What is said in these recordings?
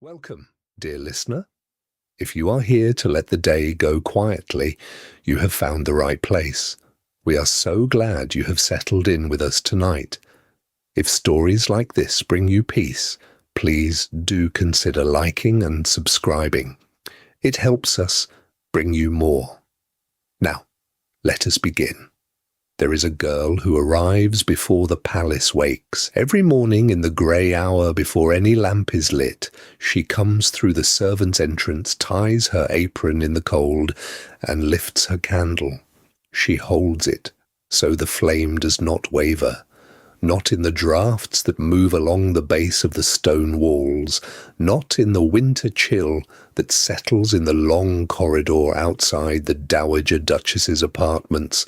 Welcome, dear listener. If you are here to let the day go quietly, you have found the right place. We are so glad you have settled in with us tonight. If stories like this bring you peace, please do consider liking and subscribing. It helps us bring you more. Now, let us begin. There is a girl who arrives before the palace wakes. Every morning in the grey hour before any lamp is lit, she comes through the servants' entrance, ties her apron in the cold, and lifts her candle. She holds it, so the flame does not waver. Not in the draughts that move along the base of the stone walls, not in the winter chill that settles in the long corridor outside the Dowager Duchess's apartments,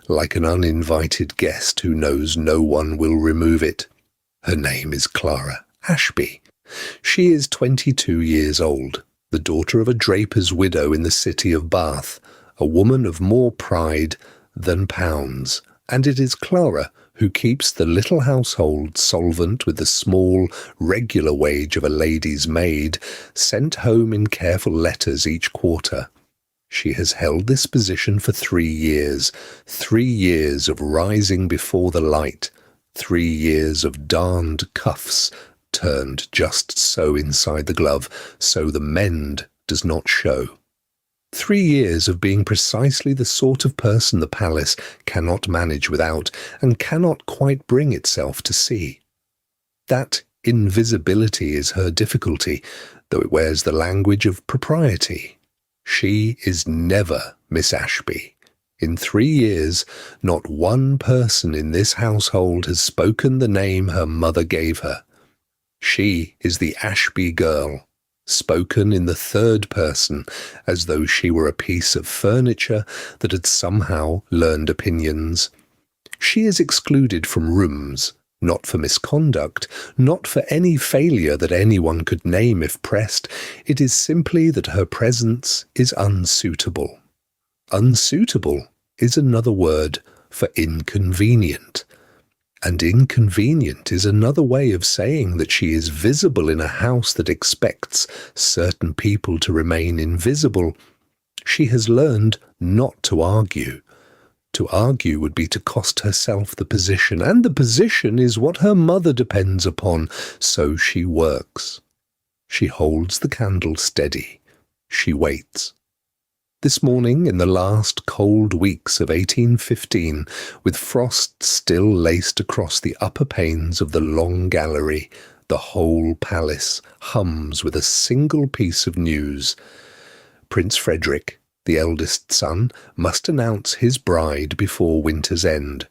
like an uninvited guest who knows no one will remove it. Her name is Clara Ashby. She is 22 years old, the daughter of a draper's widow in the city of Bath, a woman of more pride than pounds, and it is Clara who keeps the little household solvent with the small, regular wage of a lady's maid, sent home in careful letters each quarter. She has held this position for 3 years, 3 years of rising before the light, 3 years of darned cuffs turned just so inside the glove, so the mend does not show. 3 years of being precisely the sort of person the palace cannot manage without, and cannot quite bring itself to see. That invisibility is her difficulty, though it wears the language of propriety. She is never Miss Ashby. In 3 years, not one person in this household has spoken the name her mother gave her. She is the Ashby girl, spoken in the third person, as though she were a piece of furniture that had somehow learned opinions. She is excluded from rooms, not for misconduct, not for any failure that anyone could name if pressed. It is simply that her presence is unsuitable. Unsuitable is another word for inconvenient. And inconvenient is another way of saying that she is visible in a house that expects certain people to remain invisible. She has learned not to argue. To argue would be to cost herself the position, and the position is what her mother depends upon, so she works. She holds the candle steady. She waits. This morning, in the last cold weeks of 1815, with frost still laced across the upper panes of the long gallery, the whole palace hums with a single piece of news. Prince Frederick, the eldest son, must announce his bride before winter's end.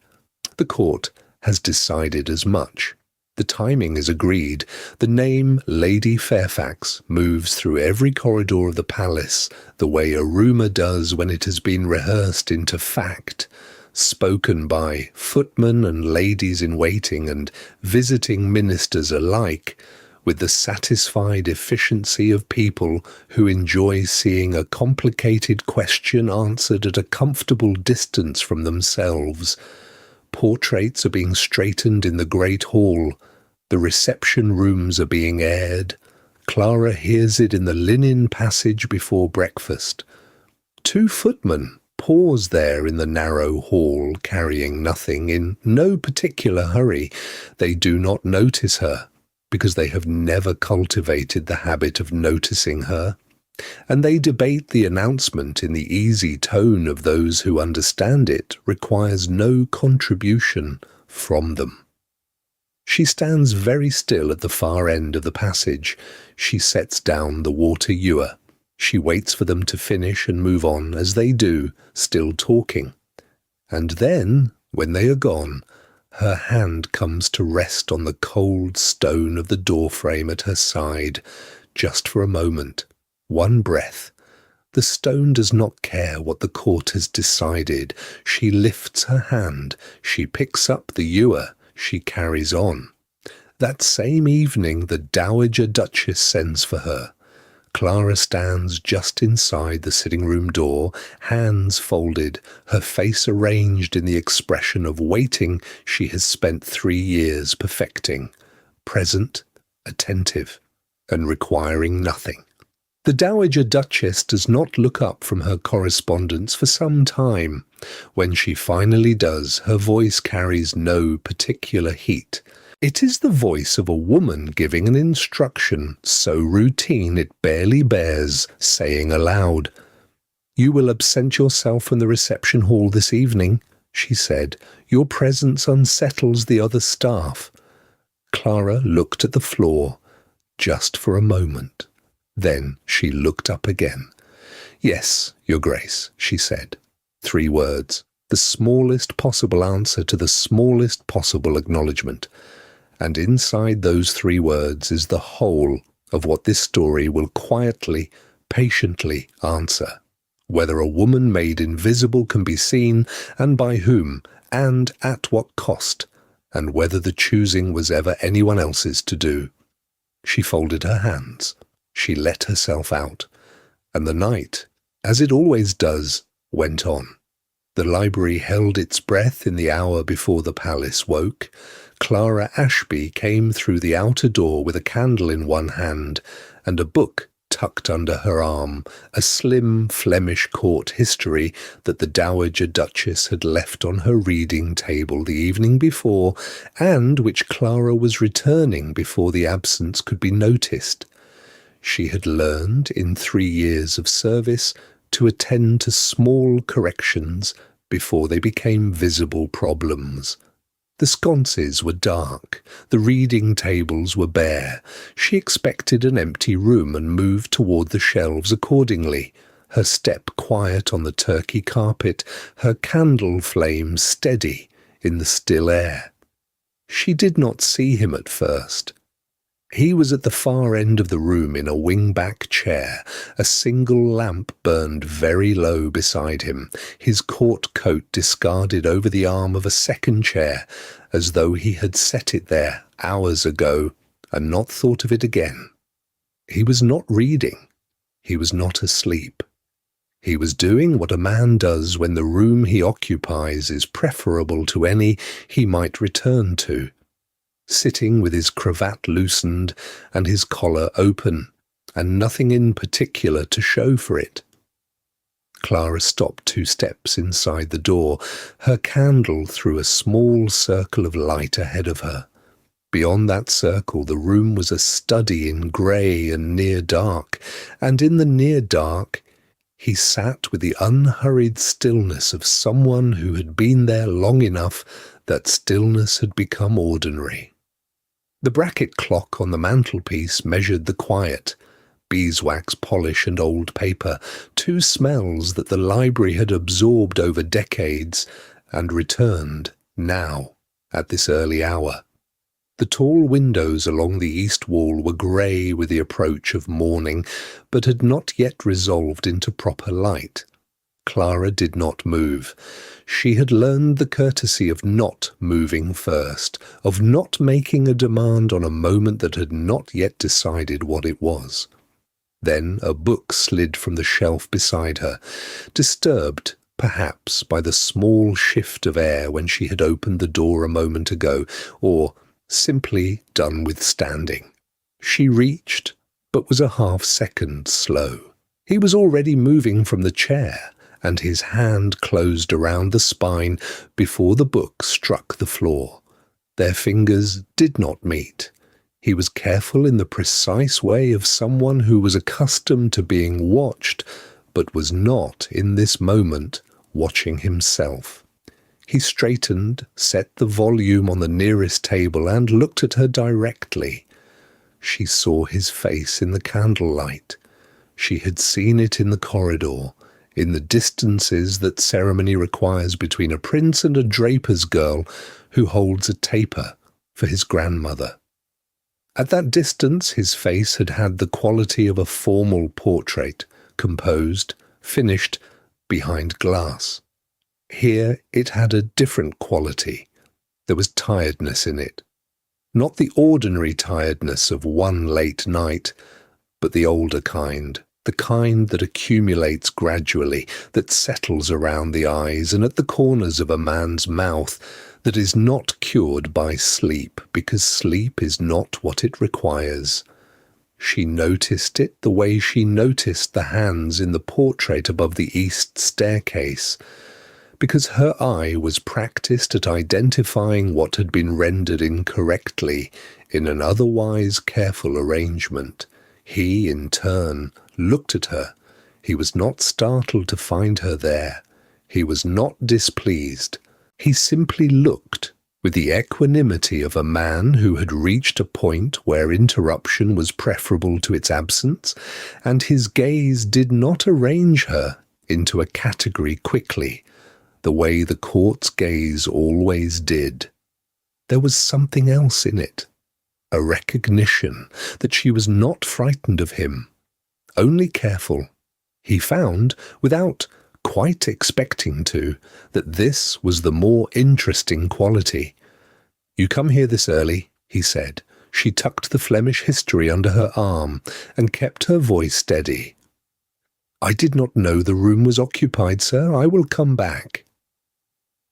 The court has decided as much. The timing is agreed. The name Lady Fairfax moves through every corridor of the palace the way a rumour does when it has been rehearsed into fact, spoken by footmen and ladies-in-waiting and visiting ministers alike, with the satisfied efficiency of people who enjoy seeing a complicated question answered at a comfortable distance from themselves. Portraits are being straightened in the great hall. The reception rooms are being aired. Clara hears it in the linen passage before breakfast. 2 footmen pause there in the narrow hall, carrying nothing, in no particular hurry. They do not notice her, because they have never cultivated the habit of noticing her, and they debate the announcement in the easy tone of those who understand it requires no contribution from them. She stands very still at the far end of the passage. She sets down the water ewer. She waits for them to finish and move on, as they do, still talking. And then, when they are gone, her hand comes to rest on the cold stone of the doorframe at her side, just for a moment. One breath. The stone does not care what the court has decided. She lifts her hand. She picks up the ewer. She carries on. That same evening the Dowager Duchess sends for her. Clara stands just inside the sitting-room door, hands folded, her face arranged in the expression of waiting she has spent 3 years perfecting. Present, attentive. and requiring nothing. The Dowager Duchess does not look up from her correspondence for some time. When she finally does, her voice carries no particular heat. It is the voice of a woman giving an instruction so routine it barely bears saying aloud. "You will absent yourself from the reception hall this evening," she said. "Your presence unsettles the other staff." Clara looked at the floor, just for a moment. Then she looked up again. "Yes, Your Grace," she said. 3 words, the smallest possible answer to the smallest possible acknowledgement. And inside those 3 words is the whole of what this story will quietly, patiently answer. Whether a woman made invisible can be seen, and by whom, and at what cost, and whether the choosing was ever anyone else's to do. She folded her hands. She let herself out, and the night, as it always does, went on. The library held its breath in the hour before the palace woke. Clara Ashby came through the outer door with a candle in one hand and a book tucked under her arm, a slim Flemish court history that the Dowager Duchess had left on her reading table the evening before, and which Clara was returning before the absence could be noticed. She had learned, in 3 years of service, to attend to small corrections before they became visible problems. The sconces were dark, the reading tables were bare. She expected an empty room and moved toward the shelves accordingly, her step quiet on the turkey carpet, her candle flame steady in the still air. She did not see him at first. He was at the far end of the room in a wing-back chair. A single lamp burned very low beside him, his court coat discarded over the arm of a second chair, as though he had set it there hours ago and not thought of it again. He was not reading. He was not asleep. He was doing what a man does when the room he occupies is preferable to any he might return to. Sitting with his cravat loosened and his collar open, and nothing in particular to show for it. Clara stopped 2 steps inside the door. Her candle threw a small circle of light ahead of her. Beyond that circle the room was a study in grey and near dark, and in the near dark he sat with the unhurried stillness of someone who had been there long enough that stillness had become ordinary. The bracket clock on the mantelpiece measured the quiet, beeswax polish and old paper, 2 smells that the library had absorbed over decades and returned now at this early hour. The tall windows along the east wall were grey with the approach of morning, but had not yet resolved into proper light. Clara did not move. She had learned the courtesy of not moving first, of not making a demand on a moment that had not yet decided what it was. Then a book slid from the shelf beside her, disturbed, perhaps, by the small shift of air when she had opened the door a moment ago, or simply done with standing. She reached, but was a half-second slow. He was already moving from the chair, and his hand closed around the spine before the book struck the floor. Their fingers did not meet. He was careful in the precise way of someone who was accustomed to being watched, but was not, in this moment, watching himself. He straightened, set the volume on the nearest table, and looked at her directly. She saw his face in the candlelight. She had seen it in the corridor, in the distances that ceremony requires between a prince and a draper's girl who holds a taper for his grandmother. At that distance his face had had the quality of a formal portrait, composed, finished, behind glass. Here it had a different quality. There was tiredness in it. Not the ordinary tiredness of one late night, but the older kind, the kind that accumulates gradually, that settles around the eyes and at the corners of a man's mouth, that is not cured by sleep, because sleep is not what it requires. She noticed it the way she noticed the hands in the portrait above the east staircase, because her eye was practiced at identifying what had been rendered incorrectly in an otherwise careful arrangement. He, in turn, looked at her. He was not startled to find her there. He was not displeased. He simply looked with the equanimity of a man who had reached a point where interruption was preferable to its absence, and his gaze did not arrange her into a category quickly, the way the court's gaze always did. There was something else in it, a recognition that she was not frightened of him, only careful. He found, without quite expecting to, that this was the more interesting quality. "You come here this early," he said. She tucked the Flemish history under her arm and kept her voice steady. "I did not know the room was occupied, sir. I will come back."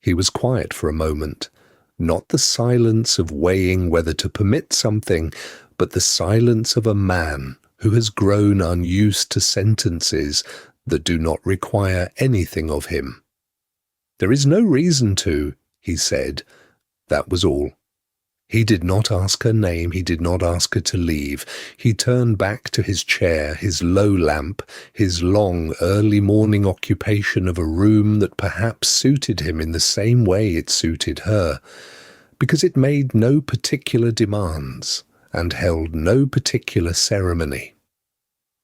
He was quiet for a moment, not the silence of weighing whether to permit something, but the silence of a man who has grown unused to sentences that do not require anything of him. "There is no reason to," he said. That was all. He did not ask her name, he did not ask her to leave. He turned back to his chair, his low lamp, his long early morning occupation of a room that perhaps suited him in the same way it suited her, because it made no particular demands and held no particular ceremony.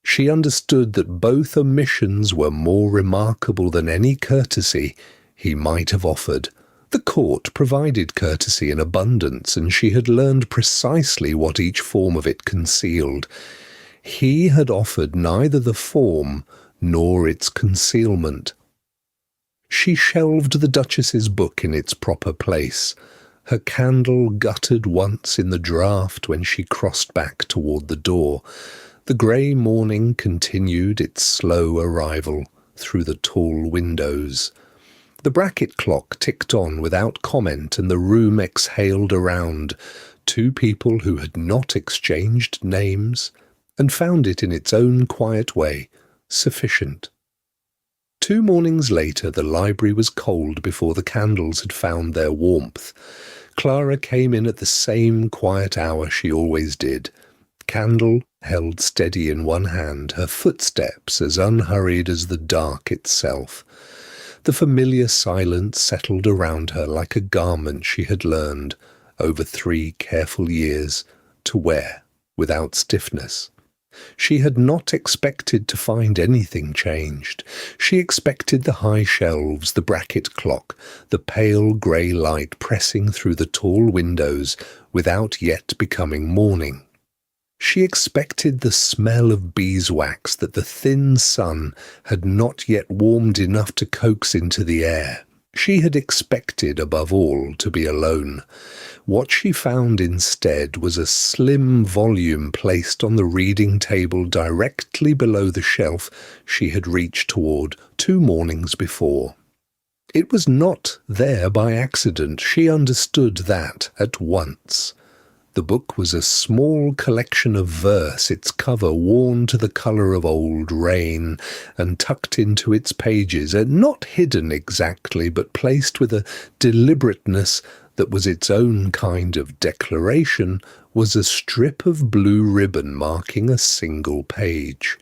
She understood that both omissions were more remarkable than any courtesy he might have offered. The court provided courtesy in abundance, and she had learned precisely what each form of it concealed. He had offered neither the form nor its concealment. She shelved the Duchess's book in its proper place. Her candle guttered once in the draught when she crossed back toward the door. The grey morning continued its slow arrival through the tall windows. The bracket clock ticked on without comment, and the room exhaled around two people who had not exchanged names, and found it in its own quiet way sufficient. 2 mornings later the library was cold before the candles had found their warmth. Clara came in at the same quiet hour she always did, candle held steady in one hand, her footsteps as unhurried as the dark itself. The familiar silence settled around her like a garment she had learned, over 3 careful years, to wear without stiffness. She had not expected to find anything changed. She expected the high shelves, the bracket clock, the pale grey light pressing through the tall windows without yet becoming morning. She expected the smell of beeswax that the thin sun had not yet warmed enough to coax into the air. She had expected, above all, to be alone. What she found instead was a slim volume placed on the reading table directly below the shelf she had reached toward 2 mornings before. It was not there by accident. She understood that at once. The book was a small collection of verse, its cover worn to the colour of old rain, and tucked into its pages, and not hidden exactly, but placed with a deliberateness that was its own kind of declaration, was a strip of blue ribbon marking a single page.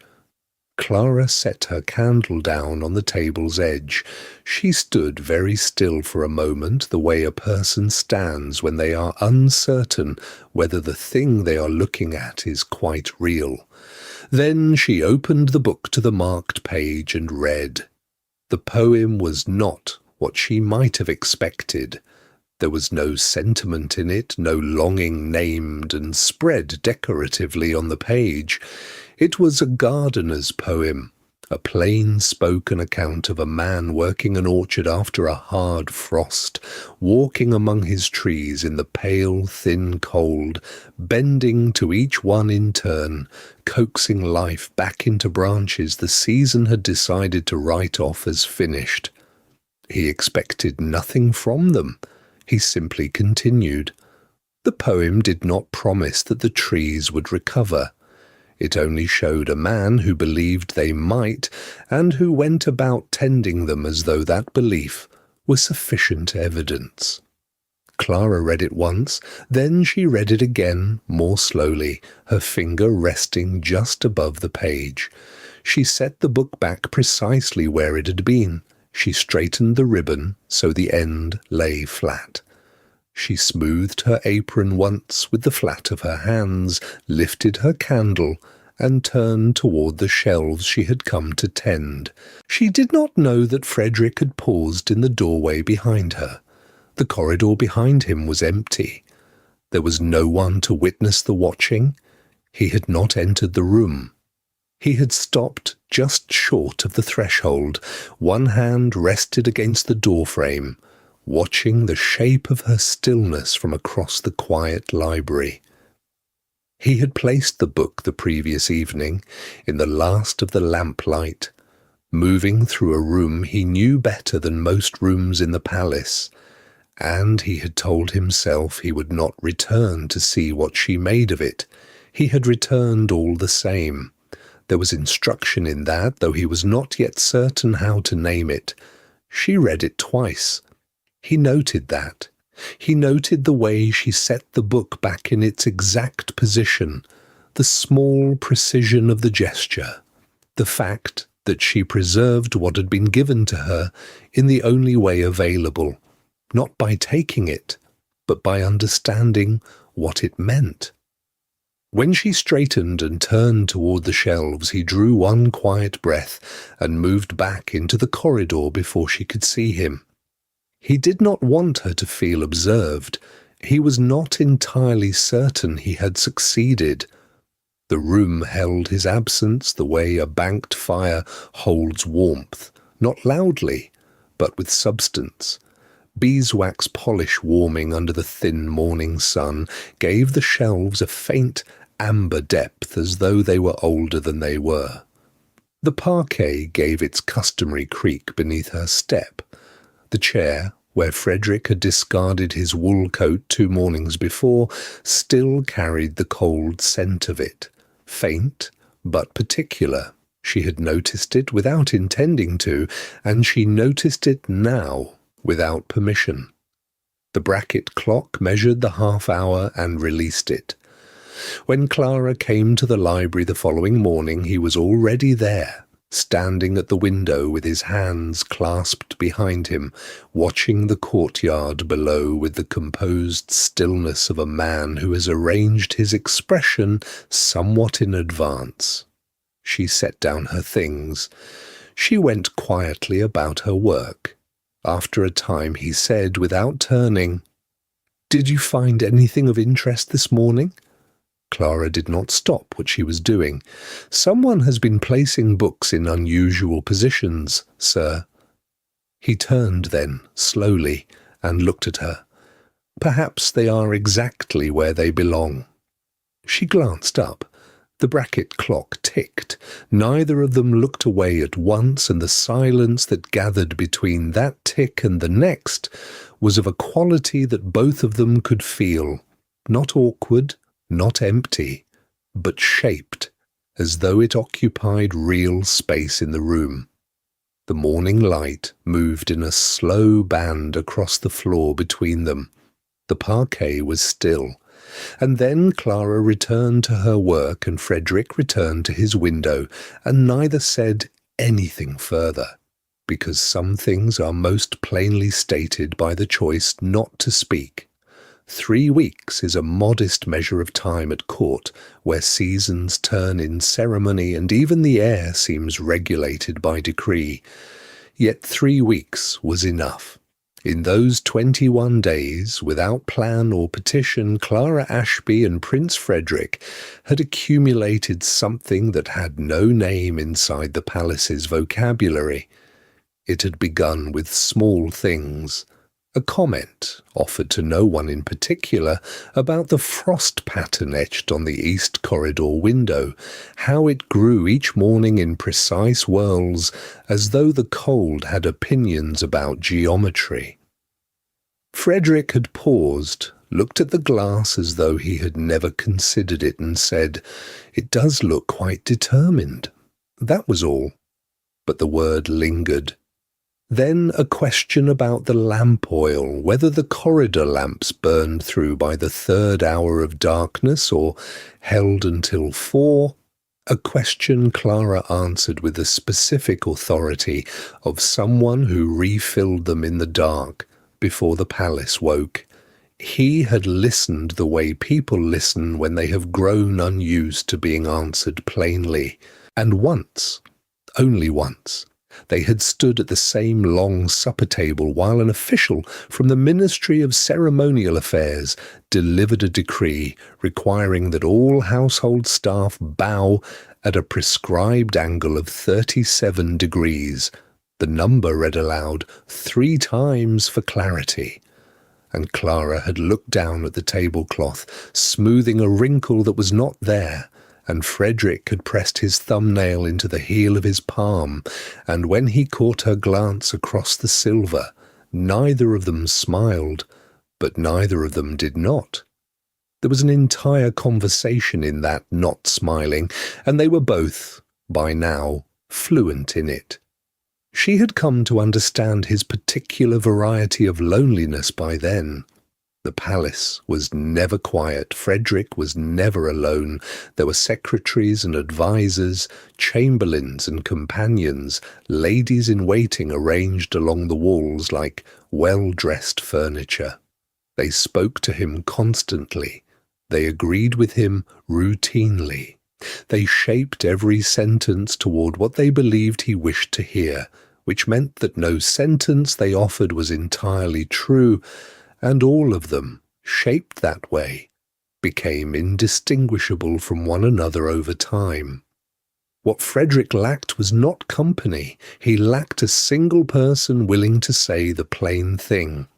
Clara set her candle down on the table's edge. She stood very still for a moment, the way a person stands when they are uncertain whether the thing they are looking at is quite real. Then she opened the book to the marked page and read. The poem was not what she might have expected. There was no sentiment in it, no longing named and spread decoratively on the page. It was a gardener's poem, a plain-spoken account of a man working an orchard after a hard frost, walking among his trees in the pale, thin cold, bending to each one in turn, coaxing life back into branches the season had decided to write off as finished. He expected nothing from them. He simply continued. The poem did not promise that the trees would recover. It only showed a man who believed they might, and who went about tending them as though that belief was sufficient evidence. Clara read it once, then she read it again, more slowly, her finger resting just above the page. She set the book back precisely where it had been. She straightened the ribbon so the end lay flat. She smoothed her apron once with the flat of her hands, lifted her candle, and turned toward the shelves she had come to tend. She did not know that Frederick had paused in the doorway behind her. The corridor behind him was empty. There was no one to witness the watching. He had not entered the room. He had stopped just short of the threshold. One hand rested against the doorframe, watching the shape of her stillness from across the quiet library. He had placed the book the previous evening in the last of the lamplight, moving through a room he knew better than most rooms in the palace, and he had told himself he would not return to see what she made of it. He had returned all the same. There was instruction in that, though he was not yet certain how to name it. She read it twice. He noted that. He noted the way she set the book back in its exact position, the small precision of the gesture, the fact that she preserved what had been given to her in the only way available, not by taking it, but by understanding what it meant. When she straightened and turned toward the shelves, he drew one quiet breath and moved back into the corridor before she could see him. He did not want her to feel observed. He was not entirely certain he had succeeded. The room held his absence the way a banked fire holds warmth, not loudly, but with substance. Beeswax polish warming under the thin morning sun gave the shelves a faint amber depth as though they were older than they were. The parquet gave its customary creak beneath her step. The chair, where Frederick had discarded his wool coat 2 mornings before, still carried the cold scent of it, faint but particular. She had noticed it without intending to, and she noticed it now without permission. The bracket clock measured the half-hour and released it. When Clara came to the library the following morning, he was already there, standing at the window with his hands clasped behind him, watching the courtyard below with the composed stillness of a man who has arranged his expression somewhat in advance. She set down her things. She went quietly about her work. After a time he said, without turning, "Did you find anything of interest this morning?" Clara did not stop what she was doing. "Someone has been placing books in unusual positions, sir." He turned then, slowly, and looked at her. "Perhaps they are exactly where they belong." She glanced up. The bracket clock ticked. Neither of them looked away at once, and the silence that gathered between that tick and the next was of a quality that both of them could feel, not awkward, not empty, but shaped, as though it occupied real space in the room. The morning light moved in a slow band across the floor between them. The parquet was still. And then Clara returned to her work and Frederick returned to his window, and neither said anything further, because some things are most plainly stated by the choice not to speak. 3 weeks is a modest measure of time at court, where seasons turn in ceremony and even the air seems regulated by decree. Yet 3 weeks was enough. In those 21 days, without plan or petition, Clara Ashby and Prince Frederick had accumulated something that had no name inside the palace's vocabulary. It had begun with small things. A comment, offered to no one in particular, about the frost pattern etched on the east corridor window, how it grew each morning in precise whirls, as though the cold had opinions about geometry. Frederick had paused, looked at the glass as though he had never considered it, and said, "It does look quite determined." That was all, but the word lingered. Then a question about the lamp oil, whether the corridor lamps burned through by the 3rd hour of darkness or held until 4. A question Clara answered with the specific authority of someone who refilled them in the dark before the palace woke. He had listened the way people listen when they have grown unused to being answered plainly. And once, only once, they had stood at the same long supper table while an official from the Ministry of Ceremonial Affairs delivered a decree requiring that all household staff bow at a prescribed angle of 37 degrees. The number read aloud 3 times for clarity. And Clara had looked down at the tablecloth, smoothing a wrinkle that was not there, and Frederick had pressed his thumbnail into the heel of his palm, and when he caught her glance across the silver, neither of them smiled, but neither of them did not. There was an entire conversation in that not smiling, and they were both, by now, fluent in it. She had come to understand his particular variety of loneliness by then. The palace was never quiet. Frederick was never alone. There were secretaries and advisers, chamberlains and companions, ladies-in-waiting arranged along the walls like well-dressed furniture. They spoke to him constantly. They agreed with him routinely. They shaped every sentence toward what they believed he wished to hear, which meant that no sentence they offered was entirely true, and all of them, shaped that way, became indistinguishable from one another over time. What Frederick lacked was not company. He lacked a single person willing to say the plain thing.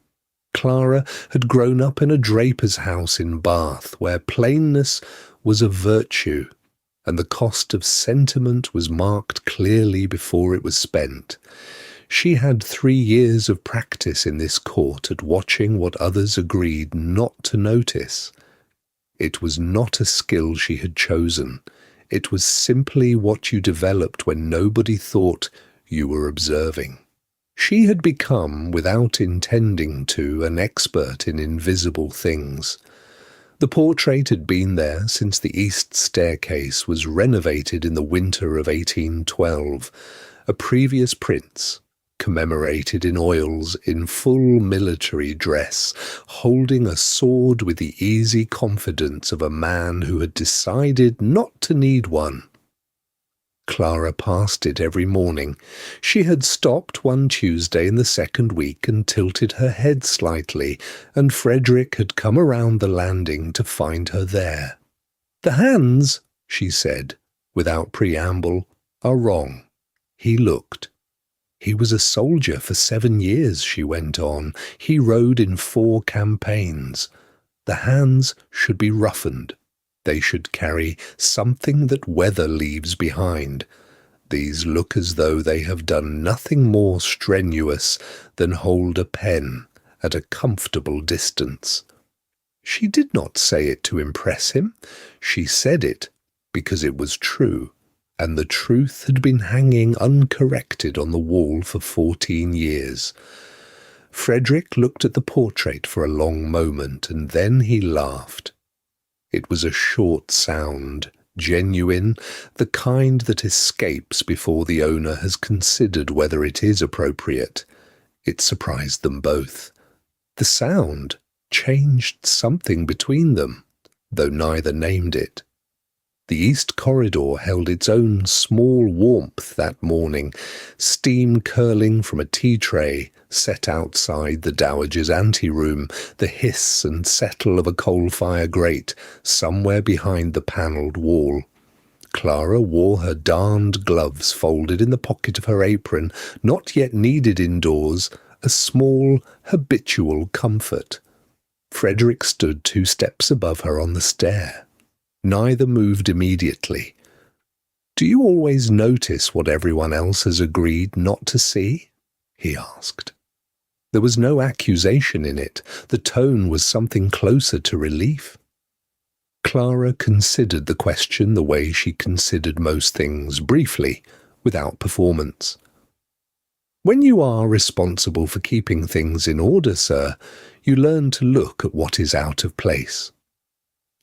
Clara had grown up in a draper's house in Bath, where plainness was a virtue, and the cost of sentiment was marked clearly before it was spent. She had 3 years of practice in this court at watching what others agreed not to notice. It was not a skill she had chosen. It was simply what you developed when nobody thought you were observing. She had become, without intending to, an expert in invisible things. The portrait had been there since the east staircase was renovated in the winter of 1812. A previous prince, commemorated in oils, in full military dress, holding a sword with the easy confidence of a man who had decided not to need one. Clara passed it every morning. She had stopped one Tuesday in the 2nd week and tilted her head slightly, and Frederick had come around the landing to find her there. "The hands," she said, without preamble, "are wrong." He looked. "He was a soldier for 7 years," she went on. "He rode in 4 campaigns. The hands should be roughened. They should carry something that weather leaves behind. These look as though they have done nothing more strenuous than hold a pen at a comfortable distance." She did not say it to impress him. She said it because it was true, and the truth had been hanging uncorrected on the wall for 14 years. Frederick looked at the portrait for a long moment, and then he laughed. It was a short sound, genuine, the kind that escapes before the owner has considered whether it is appropriate. It surprised them both. The sound changed something between them, though neither named it. The east corridor held its own small warmth that morning, steam curling from a tea tray set outside the dowager's anteroom, the hiss and settle of a coal-fire grate somewhere behind the panelled wall. Clara wore her darned gloves folded in the pocket of her apron, not yet needed indoors, a small, habitual comfort. Frederick stood 2 steps above her on the stair. Neither moved immediately. "Do you always notice what everyone else has agreed not to see?" he asked. There was no accusation in it. The tone was something closer to relief. Clara considered the question the way she considered most things, briefly, without performance. When you are responsible for keeping things in order, sir, you learn to look at what is out of place.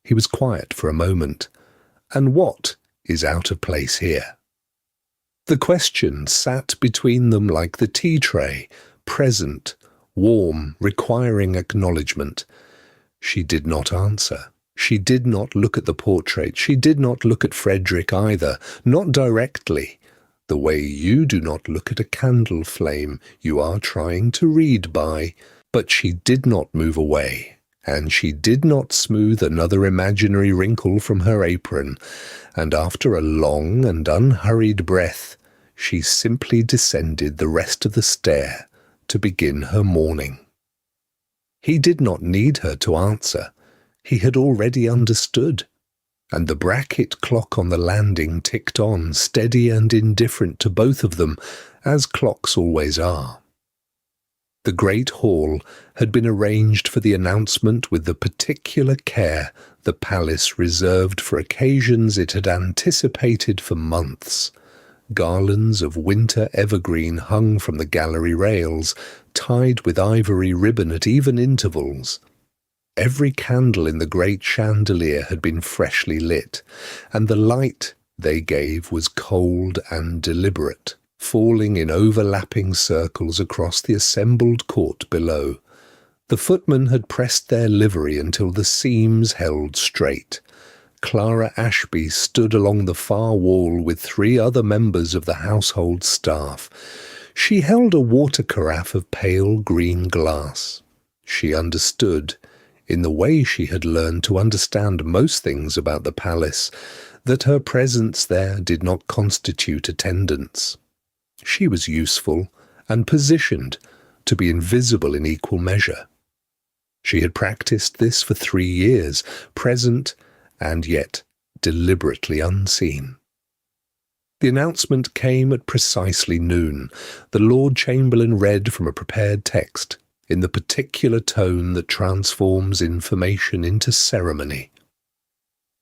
He was quiet for a moment. And what is out of place here? The question sat between them like the tea tray, present, warm, requiring acknowledgement. She did not answer. She did not look at the portrait. She did not look at Frederick either, not directly, the way you do not look at a candle flame you are trying to read by. But she did not move away, and she did not smooth another imaginary wrinkle from her apron, and after a long and unhurried breath, she simply descended the rest of the stair to begin her mourning. He did not need her to answer. He had already understood, and the bracket clock on the landing ticked on, steady and indifferent to both of them, as clocks always are. The great hall had been arranged for the announcement with the particular care the palace reserved for occasions it had anticipated for months. Garlands of winter evergreen hung from the gallery rails, tied with ivory ribbon at even intervals. Every candle in the great chandelier had been freshly lit, and the light they gave was cold and deliberate, falling in overlapping circles across the assembled court below. The footmen had pressed their livery until the seams held straight. Clara Ashby stood along the far wall with 3 other members of the household staff. She held a water carafe of pale green glass. She understood, in the way she had learned to understand most things about the palace, that her presence there did not constitute attendance. She was useful and positioned to be invisible in equal measure. She had practiced this for 3 years, present and yet deliberately unseen. The announcement came at precisely noon. The Lord Chamberlain read from a prepared text, in the particular tone that transforms information into ceremony.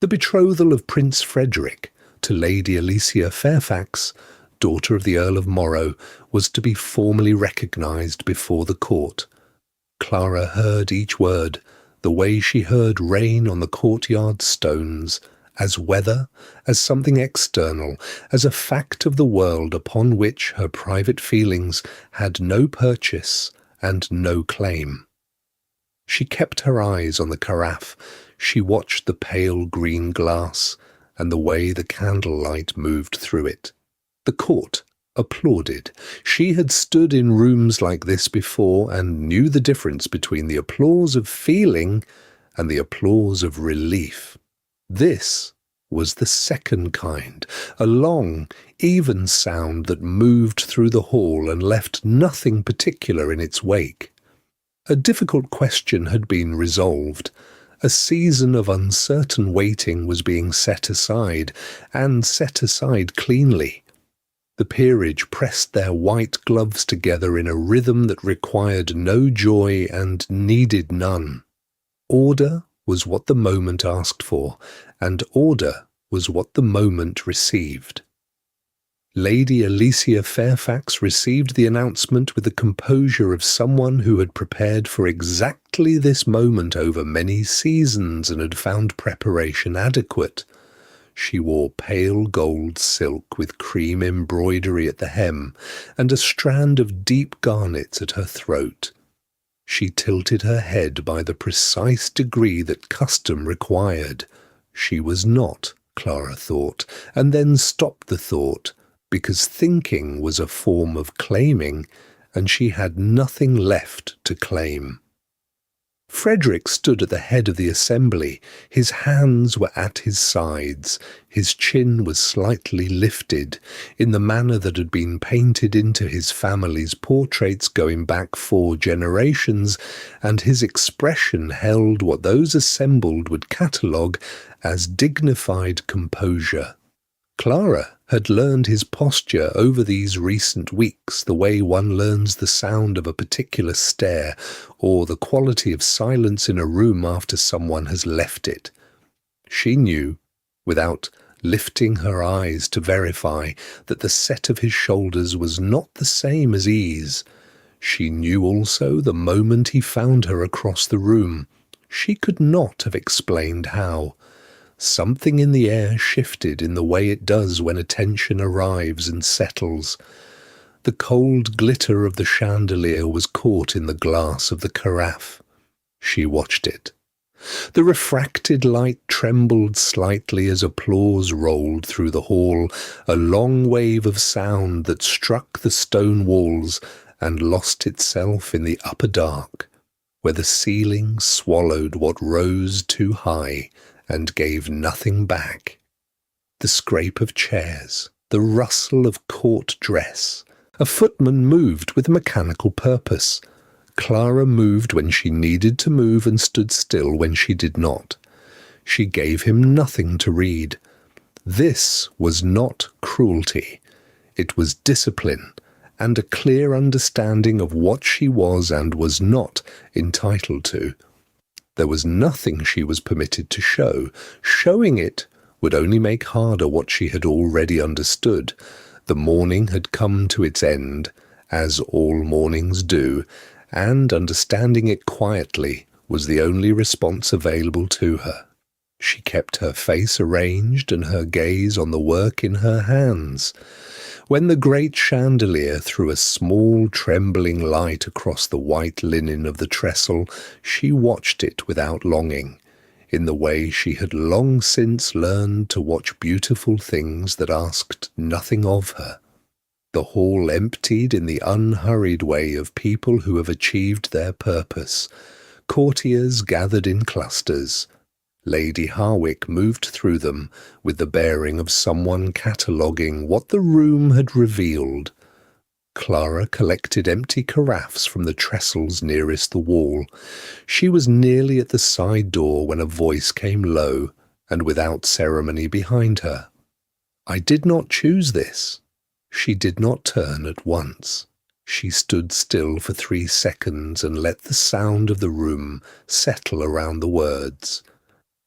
The betrothal of Prince Frederick to Lady Alicia Fairfax, daughter of the Earl of Morrow, was to be formally recognised before the court. Clara heard each word, the way she heard rain on the courtyard stones, as weather, as something external, as a fact of the world upon which her private feelings had no purchase and no claim. She kept her eyes on the carafe. She watched the pale green glass and the way the candlelight moved through it. The court applauded. She had stood in rooms like this before and knew the difference between the applause of feeling and the applause of relief. This was the second kind, a long, even sound that moved through the hall and left nothing particular in its wake. A difficult question had been resolved. A season of uncertain waiting was being set aside, and set aside cleanly. The peerage pressed their white gloves together in a rhythm that required no joy and needed none. Order was what the moment asked for, and order was what the moment received. Lady Alicia Fairfax received the announcement with the composure of someone who had prepared for exactly this moment over many seasons and had found preparation adequate. She wore pale gold silk with cream embroidery at the hem and a strand of deep garnets at her throat. She tilted her head by the precise degree that custom required. She was not, Clara thought, and then stopped the thought, because thinking was a form of claiming, and she had nothing left to claim. Frederick stood at the head of the assembly. His hands were at his sides. His chin was slightly lifted, in the manner that had been painted into his family's portraits going back 4 generations, and his expression held what those assembled would catalogue as dignified composure. Clara had learned his posture over these recent weeks the way one learns the sound of a particular stair or the quality of silence in a room after someone has left it. She knew, without lifting her eyes to verify, that the set of his shoulders was not the same as ease. She knew also the moment he found her across the room. She could not have explained how. Something in the air shifted in the way it does when attention arrives and settles. The cold glitter of the chandelier was caught in the glass of the carafe. She watched it. The refracted light trembled slightly as applause rolled through the hall, a long wave of sound that struck the stone walls and lost itself in the upper dark, where the ceiling swallowed what rose too high and gave nothing back. The scrape of chairs, the rustle of court dress. A footman moved with a mechanical purpose. Clara moved when she needed to move and stood still when she did not. She gave him nothing to read. This was not cruelty. It was discipline and a clear understanding of what she was and was not entitled to. There was nothing she was permitted to show. Showing it would only make harder what she had already understood. The morning had come to its end, as all mornings do, and understanding it quietly was the only response available to her. She kept her face arranged and her gaze on the work in her hands. When the great chandelier threw a small trembling light across the white linen of the trestle, she watched it without longing, in the way she had long since learned to watch beautiful things that asked nothing of her. The hall emptied in the unhurried way of people who have achieved their purpose. Courtiers gathered in clusters. Lady Harwick moved through them with the bearing of someone cataloguing what the room had revealed. Clara collected empty carafes from the trestles nearest the wall. She was nearly at the side door when a voice came low and without ceremony behind her. "I did not choose this." She did not turn at once. She stood still for 3 seconds and let the sound of the room settle around the words.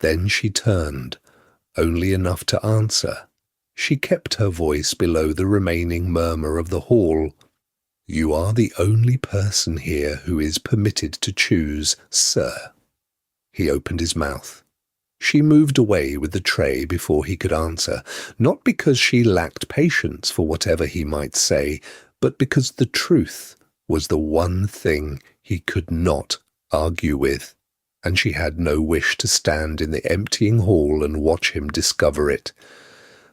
Then she turned, only enough to answer. She kept her voice below the remaining murmur of the hall. "You are the only person here who is permitted to choose, sir." He opened his mouth. She moved away with the tray before he could answer, not because she lacked patience for whatever he might say, but because the truth was the one thing he could not argue with, and she had no wish to stand in the emptying hall and watch him discover it.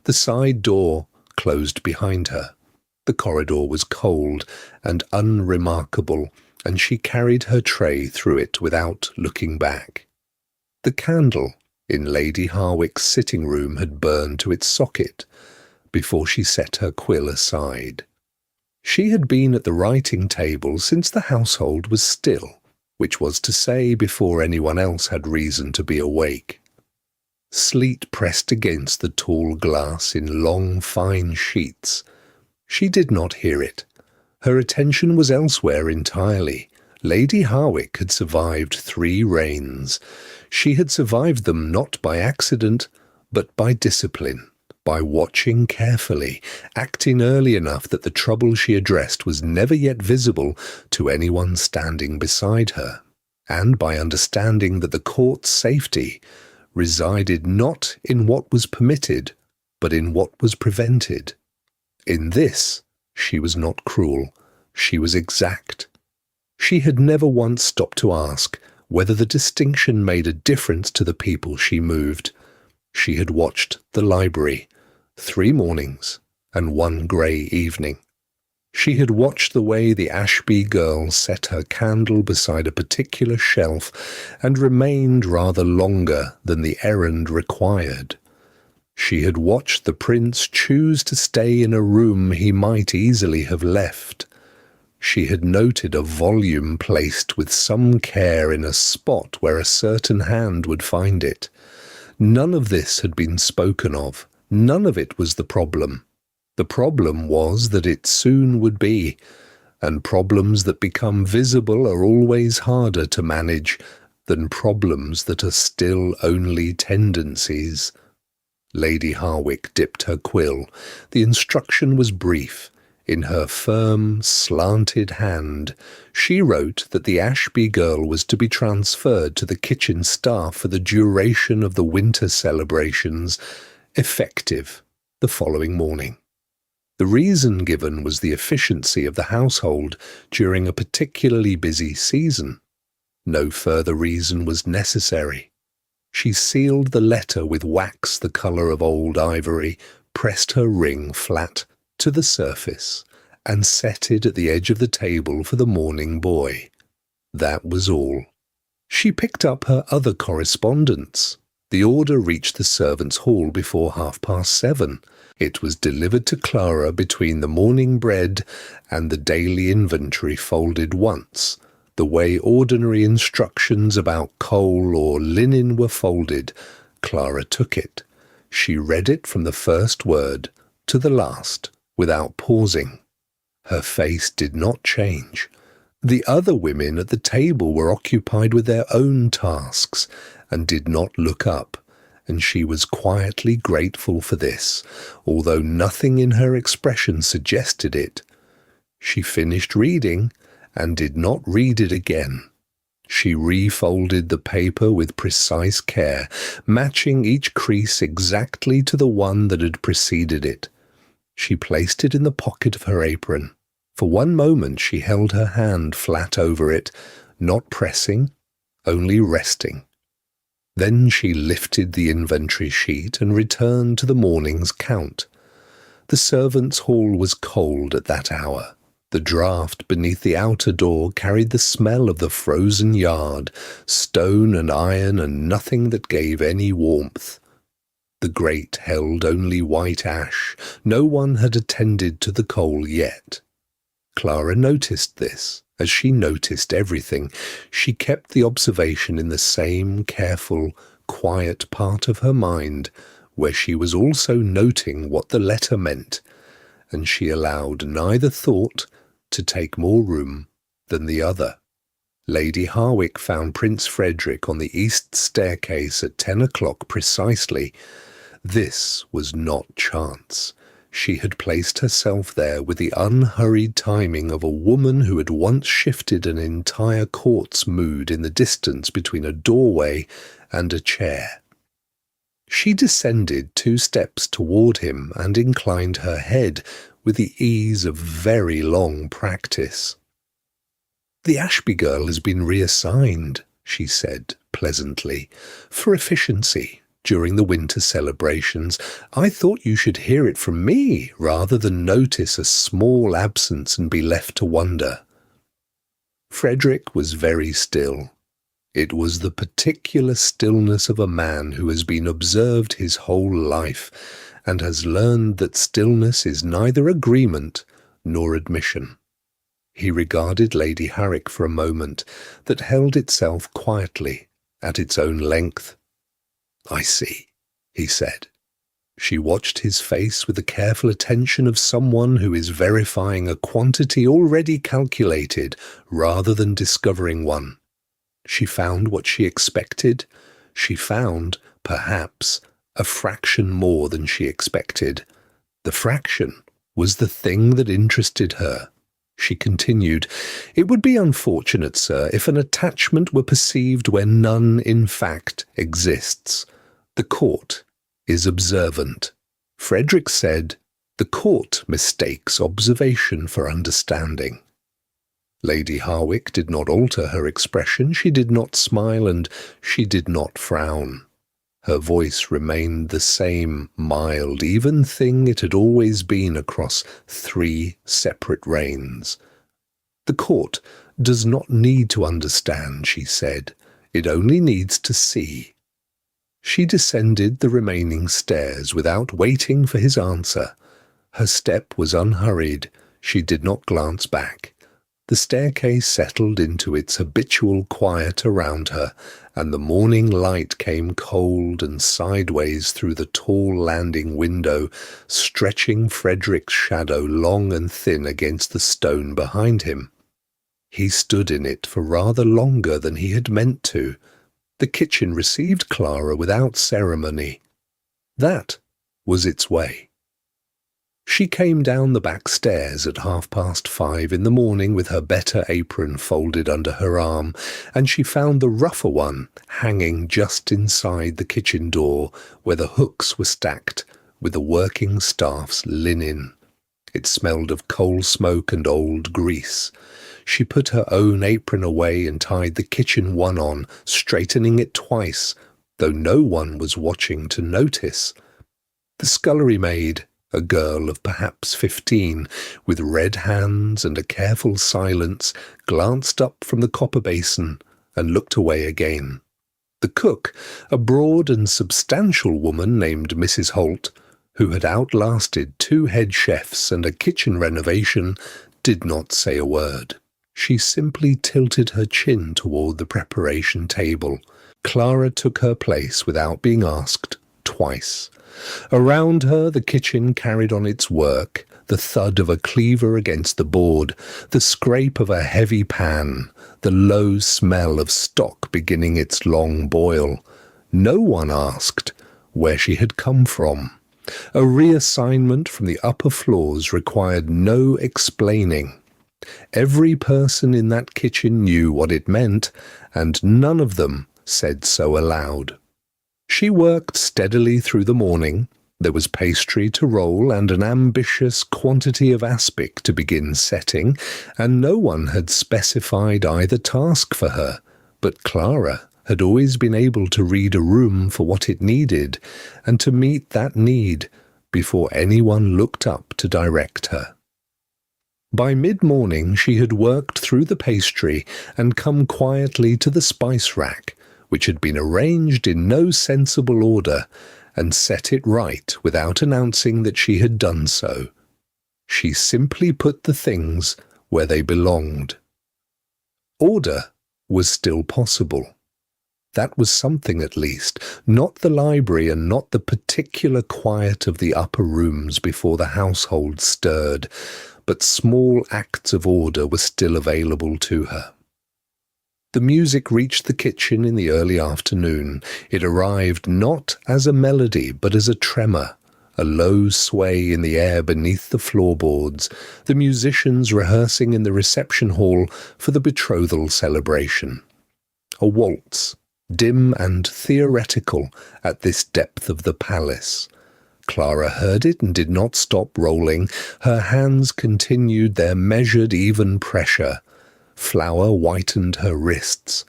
The side door closed behind her. The corridor was cold and unremarkable, and she carried her tray through it without looking back. The candle in Lady Harwick's sitting room had burned to its socket before she set her quill aside. She had been at the writing table since the household was still, which was to say before anyone else had reason to be awake. Sleet pressed against the tall glass in long, fine sheets. She did not hear it. Her attention was elsewhere entirely. Lady Harwick had survived 3 reigns. She had survived them not by accident, but by discipline, by watching carefully, acting early enough that the trouble she addressed was never yet visible to anyone standing beside her, and by understanding that the court's safety resided not in what was permitted, but in what was prevented. In this, she was not cruel. She was exact. She had never once stopped to ask whether the distinction made a difference to the people she moved. She had watched the library 3 mornings and 1 grey evening. She had watched the way the Ashby girl set her candle beside a particular shelf and remained rather longer than the errand required. She had watched the prince choose to stay in a room he might easily have left. She had noted a volume placed with some care in a spot where a certain hand would find it. None of this had been spoken of. None of it was the problem. The problem was that it soon would be, and problems that become visible are always harder to manage than problems that are still only tendencies. Lady Harwick dipped her quill. The instruction was brief. In her firm, slanted hand, she wrote that the Ashby girl was to be transferred to the kitchen staff for the duration of the winter celebrations, effective the following morning. The reason given was the efficiency of the household during a particularly busy season. No further reason was necessary. She sealed the letter with wax the colour of old ivory, pressed her ring flat to the surface, and set it at the edge of the table for the morning boy. That was all. She picked up her other correspondence. The order reached the servants' hall before 7:30. It was delivered to Clara between the morning bread and the daily inventory folded once, the way ordinary instructions about coal or linen were folded. Clara took it. She read it from the first word to the last, without pausing. Her face did not change. The other women at the table were occupied with their own tasks and did not look up, and she was quietly grateful for this, although nothing in her expression suggested it. She finished reading and did not read it again. She refolded the paper with precise care, matching each crease exactly to the one that had preceded it. She placed it in the pocket of her apron. For one moment she held her hand flat over it, not pressing, only resting. Then she lifted the inventory sheet and returned to the morning's count. The servants' hall was cold at that hour. The draught beneath the outer door carried the smell of the frozen yard, stone and iron and nothing that gave any warmth. The grate held only white ash. No one had attended to the coal yet. Clara noticed this, as she noticed everything. She kept the observation in the same careful, quiet part of her mind, where she was also noting what the letter meant, and she allowed neither thought to take more room than the other. Lady Harwick found Prince Frederick on the east staircase at 10 o'clock precisely. This was not chance. She had placed herself there with the unhurried timing of a woman who had once shifted an entire court's mood in the distance between a doorway and a chair. She descended 2 steps toward him and inclined her head with the ease of very long practice. "The Ashby girl has been reassigned," she said pleasantly, "for efficiency during the winter celebrations. I thought you should hear it from me rather than notice a small absence and be left to wonder." Frederick was very still. It was the particular stillness of a man who has been observed his whole life and has learned that stillness is neither agreement nor admission. He regarded Lady Harwick for a moment that held itself quietly at its own length. "I see," he said. She watched his face with the careful attention of someone who is verifying a quantity already calculated rather than discovering one. She found what she expected. She found, perhaps, a fraction more than she expected. The fraction was the thing that interested her. She continued, "It would be unfortunate, sir, if an attachment were perceived where none, in fact, exists. The court is observant." Frederick said, "The court mistakes observation for understanding." Lady Harwick did not alter her expression. She did not smile, and she did not frown. Her voice remained the same mild, even thing it had always been across 3 separate reigns. "The court does not need to understand," she said. "It only needs to see." She descended the remaining stairs without waiting for his answer. Her step was unhurried. She did not glance back. The staircase settled into its habitual quiet around her, and the morning light came cold and sideways through the tall landing window, stretching Frederick's shadow long and thin against the stone behind him. He stood in it for rather longer than he had meant to. The kitchen received Clara without ceremony. That was its way. She came down the back stairs at 5:30 in the morning with her better apron folded under her arm, and she found the rougher one hanging just inside the kitchen door where the hooks were stacked with the working staff's linen. It smelled of coal smoke and old grease. She put her own apron away and tied the kitchen one on, straightening it twice, though no one was watching to notice. The scullery maid, a girl of perhaps 15, with red hands and a careful silence, glanced up from the copper basin and looked away again. The cook, a broad and substantial woman named Mrs. Holt, who had outlasted 2 head chefs and a kitchen renovation, did not say a word. She simply tilted her chin toward the preparation table. Clara took her place without being asked twice. Around her the kitchen carried on its work, the thud of a cleaver against the board, the scrape of a heavy pan, the low smell of stock beginning its long boil. No one asked where she had come from. A reassignment from the upper floors required no explaining. Every person in that kitchen knew what it meant, and none of them said so aloud. She worked steadily through the morning. There was pastry to roll and an ambitious quantity of aspic to begin setting, and no one had specified either task for her, but Clara had always been able to read a room for what it needed, and to meet that need before anyone looked up to direct her. By mid-morning she had worked through the pastry and come quietly to the spice rack, which had been arranged in no sensible order, and set it right without announcing that she had done so. She simply put the things where they belonged. Order was still possible. That was something at least, not the library and not the particular quiet of the upper rooms before the household stirred, but small acts of order were still available to her. The music reached the kitchen in the early afternoon. It arrived not as a melody, but as a tremor, a low sway in the air beneath the floorboards, the musicians rehearsing in the reception hall for the betrothal celebration. A waltz, dim and theoretical at this depth of the palace. Clara heard it and did not stop rolling. Her hands continued their measured, even pressure. Flour whitened her wrists.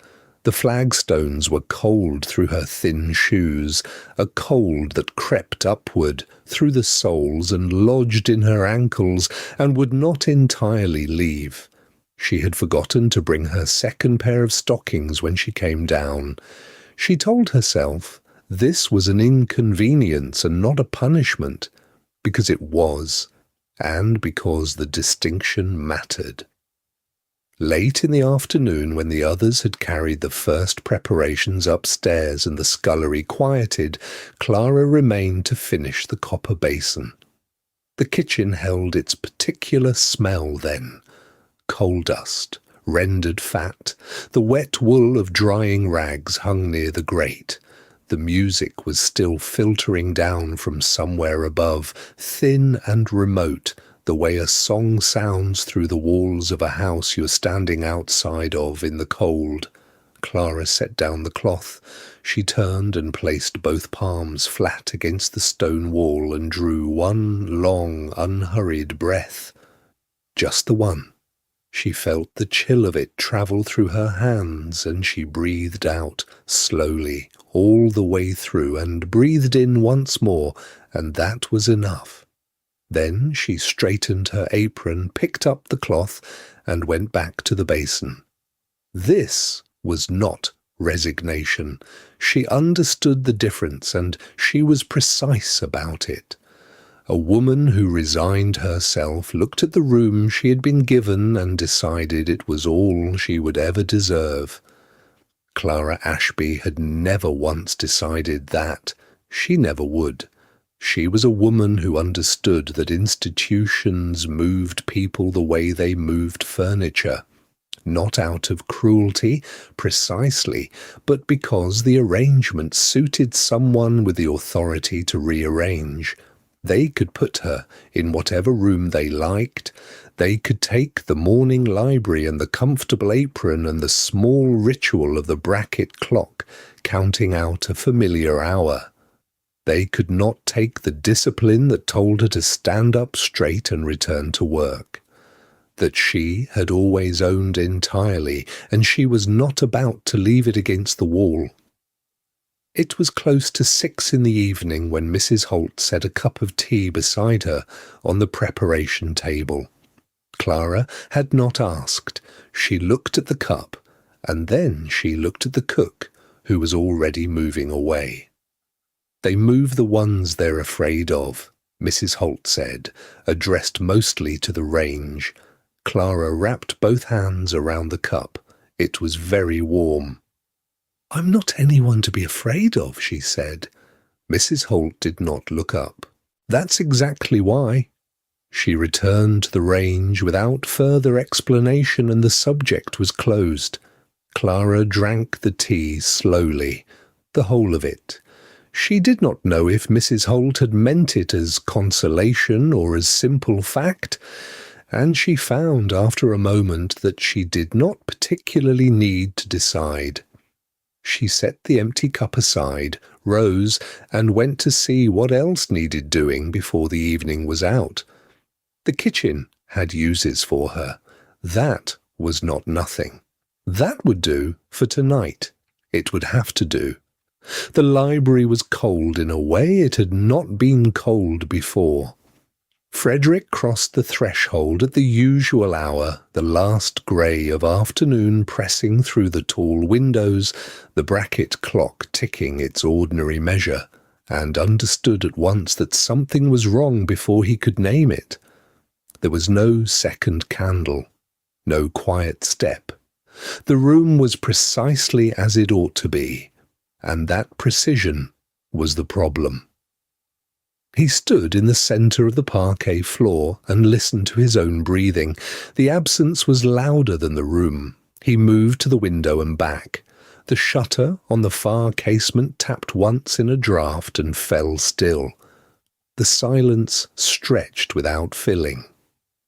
The flagstones were cold through her thin shoes, a cold that crept upward through the soles and lodged in her ankles and would not entirely leave. She had forgotten to bring her second pair of stockings when she came down. She told herself this was an inconvenience and not a punishment, because it was, and because the distinction mattered. Late in the afternoon, when the others had carried the first preparations upstairs and the scullery quieted, Clara remained to finish the copper basin. The kitchen held its particular smell then: coal dust, rendered fat, the wet wool of drying rags hung near the grate. The music was still filtering down from somewhere above, thin and remote, the way a song sounds through the walls of a house you're standing outside of in the cold. Clara set down the cloth. She turned and placed both palms flat against the stone wall and drew one long, unhurried breath. Just the one. She felt the chill of it travel through her hands, and she breathed out slowly all the way through and breathed in once more, and that was enough. Then she straightened her apron, picked up the cloth, and went back to the basin. This was not resignation. She understood the difference, and she was precise about it. A woman who resigned herself looked at the room she had been given and decided it was all she would ever deserve. Clara Ashby had never once decided that. She never would. She was a woman who understood that institutions moved people the way they moved furniture. Not out of cruelty, precisely, but because the arrangement suited someone with the authority to rearrange. They could put her in whatever room they liked. They could take the morning library and the comfortable apron and the small ritual of the bracket clock, counting out a familiar hour. They could not take the discipline that told her to stand up straight and return to work. That she had always owned entirely, and she was not about to leave it against the wall. It was close to 6 in the evening when Mrs. Holt set a cup of tea beside her on the preparation table. Clara had not asked. She looked at the cup, and then she looked at the cook, who was already moving away. "They move the ones they're afraid of," Mrs. Holt said, addressed mostly to the range. Clara wrapped both hands around the cup. It was very warm. "I'm not anyone to be afraid of," she said. Mrs. Holt did not look up. "That's exactly why." She returned to the range without further explanation, and the subject was closed. Clara drank the tea slowly, the whole of it. She did not know if Mrs. Holt had meant it as consolation or as simple fact, and she found after a moment that she did not particularly need to decide. She set the empty cup aside, rose, and went to see what else needed doing before the evening was out. The kitchen had uses for her. That was not nothing. That would do for tonight. It would have to do. The library was cold in a way it had not been cold before. Frederick crossed the threshold at the usual hour, the last grey of afternoon pressing through the tall windows, the bracket clock ticking its ordinary measure, and understood at once that something was wrong before he could name it. There was no second candle, no quiet step. The room was precisely as it ought to be, and that precision was the problem. He stood in the centre of the parquet floor and listened to his own breathing. The absence was louder than the room. He moved to the window and back. The shutter on the far casement tapped once in a draught and fell still. The silence stretched without filling.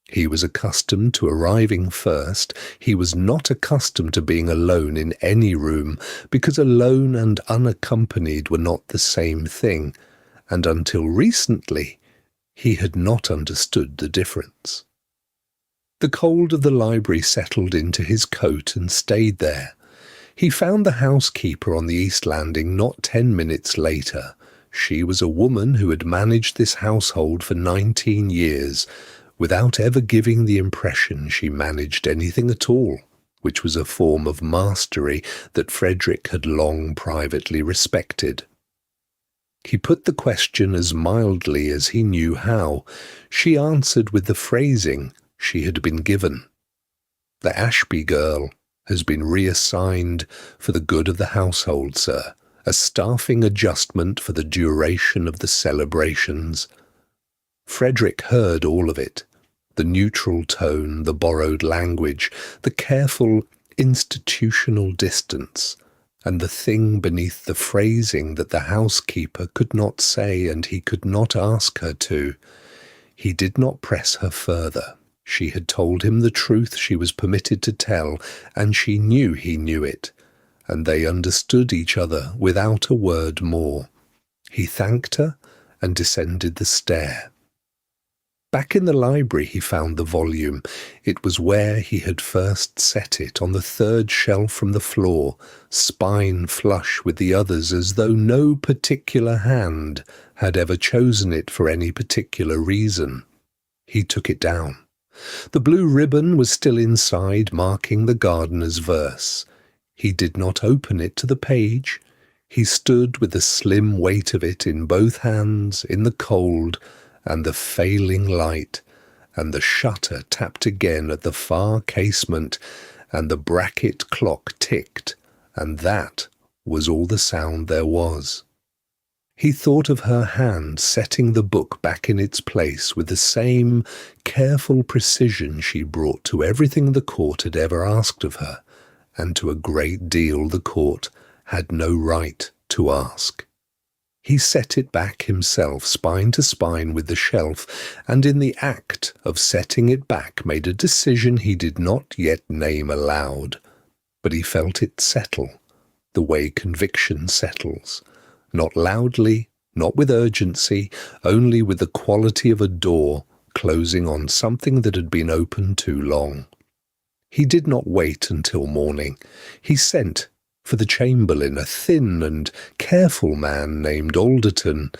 He was accustomed to arriving first. He was not accustomed to being alone in any room, because alone and unaccompanied were not the same thing, and until recently he had not understood the difference. The cold of the library settled into his coat and stayed there. He found the housekeeper on the east landing not 10 minutes later. She was a woman who had managed this household for 19 years, without ever giving the impression she managed anything at all, which was a form of mastery that Frederick had long privately respected. He put the question as mildly as he knew how. She answered with the phrasing she had been given. "The Ashby girl has been reassigned for the good of the household, sir. A staffing adjustment for the duration of the celebrations." Frederick heard all of it. The neutral tone, the borrowed language, the careful institutional distance, and the thing beneath the phrasing that the housekeeper could not say and he could not ask her to. He did not press her further. She had told him the truth she was permitted to tell, and she knew he knew it, and they understood each other without a word more. He thanked her and descended the stair. Back in the library he found the volume. It was where he had first set it, on the third shelf from the floor, spine flush with the others, as though no particular hand had ever chosen it for any particular reason. He took it down. The blue ribbon was still inside, marking the gardener's verse. He did not open it to the page. He stood with the slim weight of it in both hands, in the cold, and the failing light, and the shutter tapped again at the far casement, and the bracket clock ticked, and that was all the sound there was. He thought of her hand setting the book back in its place with the same careful precision she brought to everything the court had ever asked of her, and to a great deal the court had no right to ask. He set it back himself, spine to spine with the shelf, and in the act of setting it back made a decision he did not yet name aloud, but he felt it settle, the way conviction settles, not loudly, not with urgency, only with the quality of a door closing on something that had been open too long. He did not wait until morning. He sent for the chamberlain, a thin and careful man named Alderton,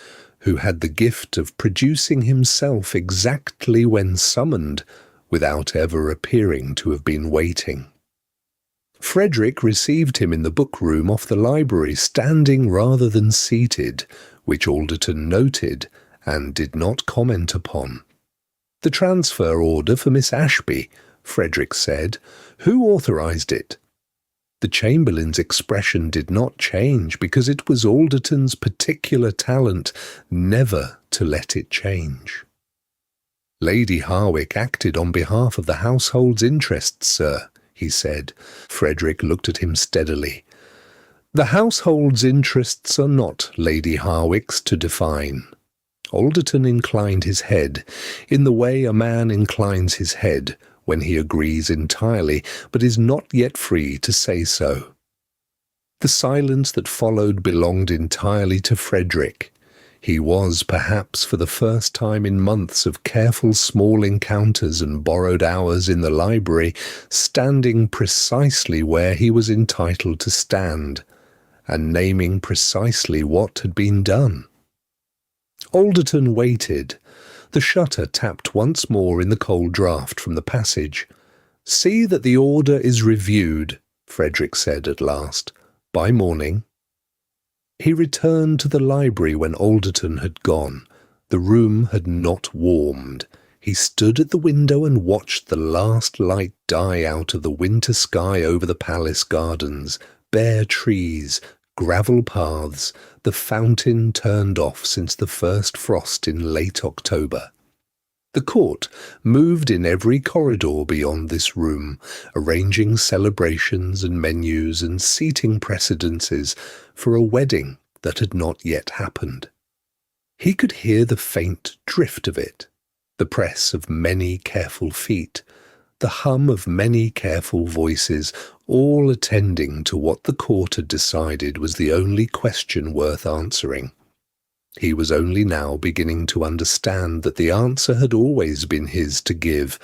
who had the gift of producing himself exactly when summoned, without ever appearing to have been waiting. Frederick received him in the book-room off the library, standing rather than seated, which Alderton noted and did not comment upon. "The transfer order for Miss Ashby," Frederick said. "Who authorized it?" The chamberlain's expression did not change, because it was Alderton's particular talent never to let it change. "Lady Harwick acted on behalf of the household's interests, sir," he said. Frederick looked at him steadily. "The household's interests are not Lady Harwick's to define." Alderton inclined his head, in the way a man inclines his head when he agrees entirely, but is not yet free to say so. The silence that followed belonged entirely to Frederick. He was, perhaps for the first time in months of careful small encounters and borrowed hours in the library, standing precisely where he was entitled to stand, and naming precisely what had been done. Alderton waited. The shutter tapped once more in the cold draught from the passage. "See that the order is reviewed," Frederick said at last, "by morning." He returned to the library when Alderton had gone. The room had not warmed. He stood at the window and watched the last light die out of the winter sky over the palace gardens, bare trees, gravel paths, the fountain turned off since the first frost in late October. The court moved in every corridor beyond this room, arranging celebrations and menus and seating precedences for a wedding that had not yet happened. He could hear the faint drift of it, the press of many careful feet, the hum of many careful voices, all attending to what the court had decided was the only question worth answering. He was only now beginning to understand that the answer had always been his to give,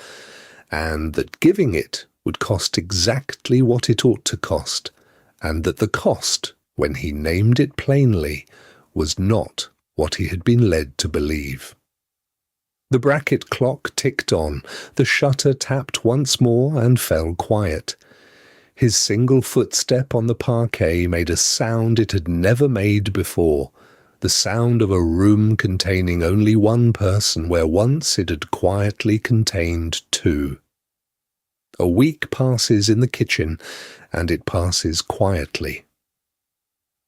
and that giving it would cost exactly what it ought to cost, and that the cost, when he named it plainly, was not what he had been led to believe. The bracket clock ticked on, the shutter tapped once more and fell quiet. His single footstep on the parquet made a sound it had never made before, the sound of a room containing only one person where once it had quietly contained two. A week passes in the kitchen, and it passes quietly.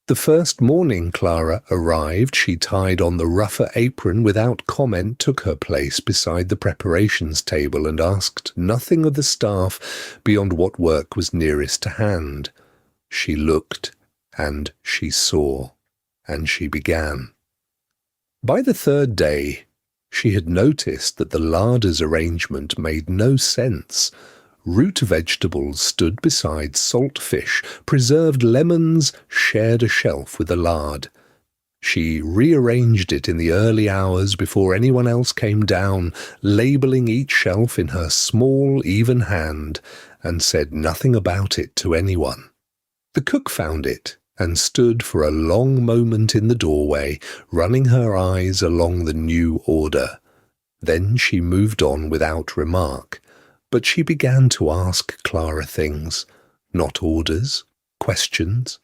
The first morning Clara arrived, she tied on the rougher apron without comment, took her place beside the preparations table and asked nothing of the staff beyond what work was nearest to hand. She looked, and she saw, and she began. By the third day, she had noticed that the larder's arrangement made no sense. Root vegetables stood beside salt fish, preserved lemons shared a shelf with the lard. She rearranged it in the early hours before anyone else came down, labelling each shelf in her small, even hand, and said nothing about it to anyone. The cook found it, and stood for a long moment in the doorway, running her eyes along the new order. Then she moved on without remark. But she began to ask Clara things, not orders, questions.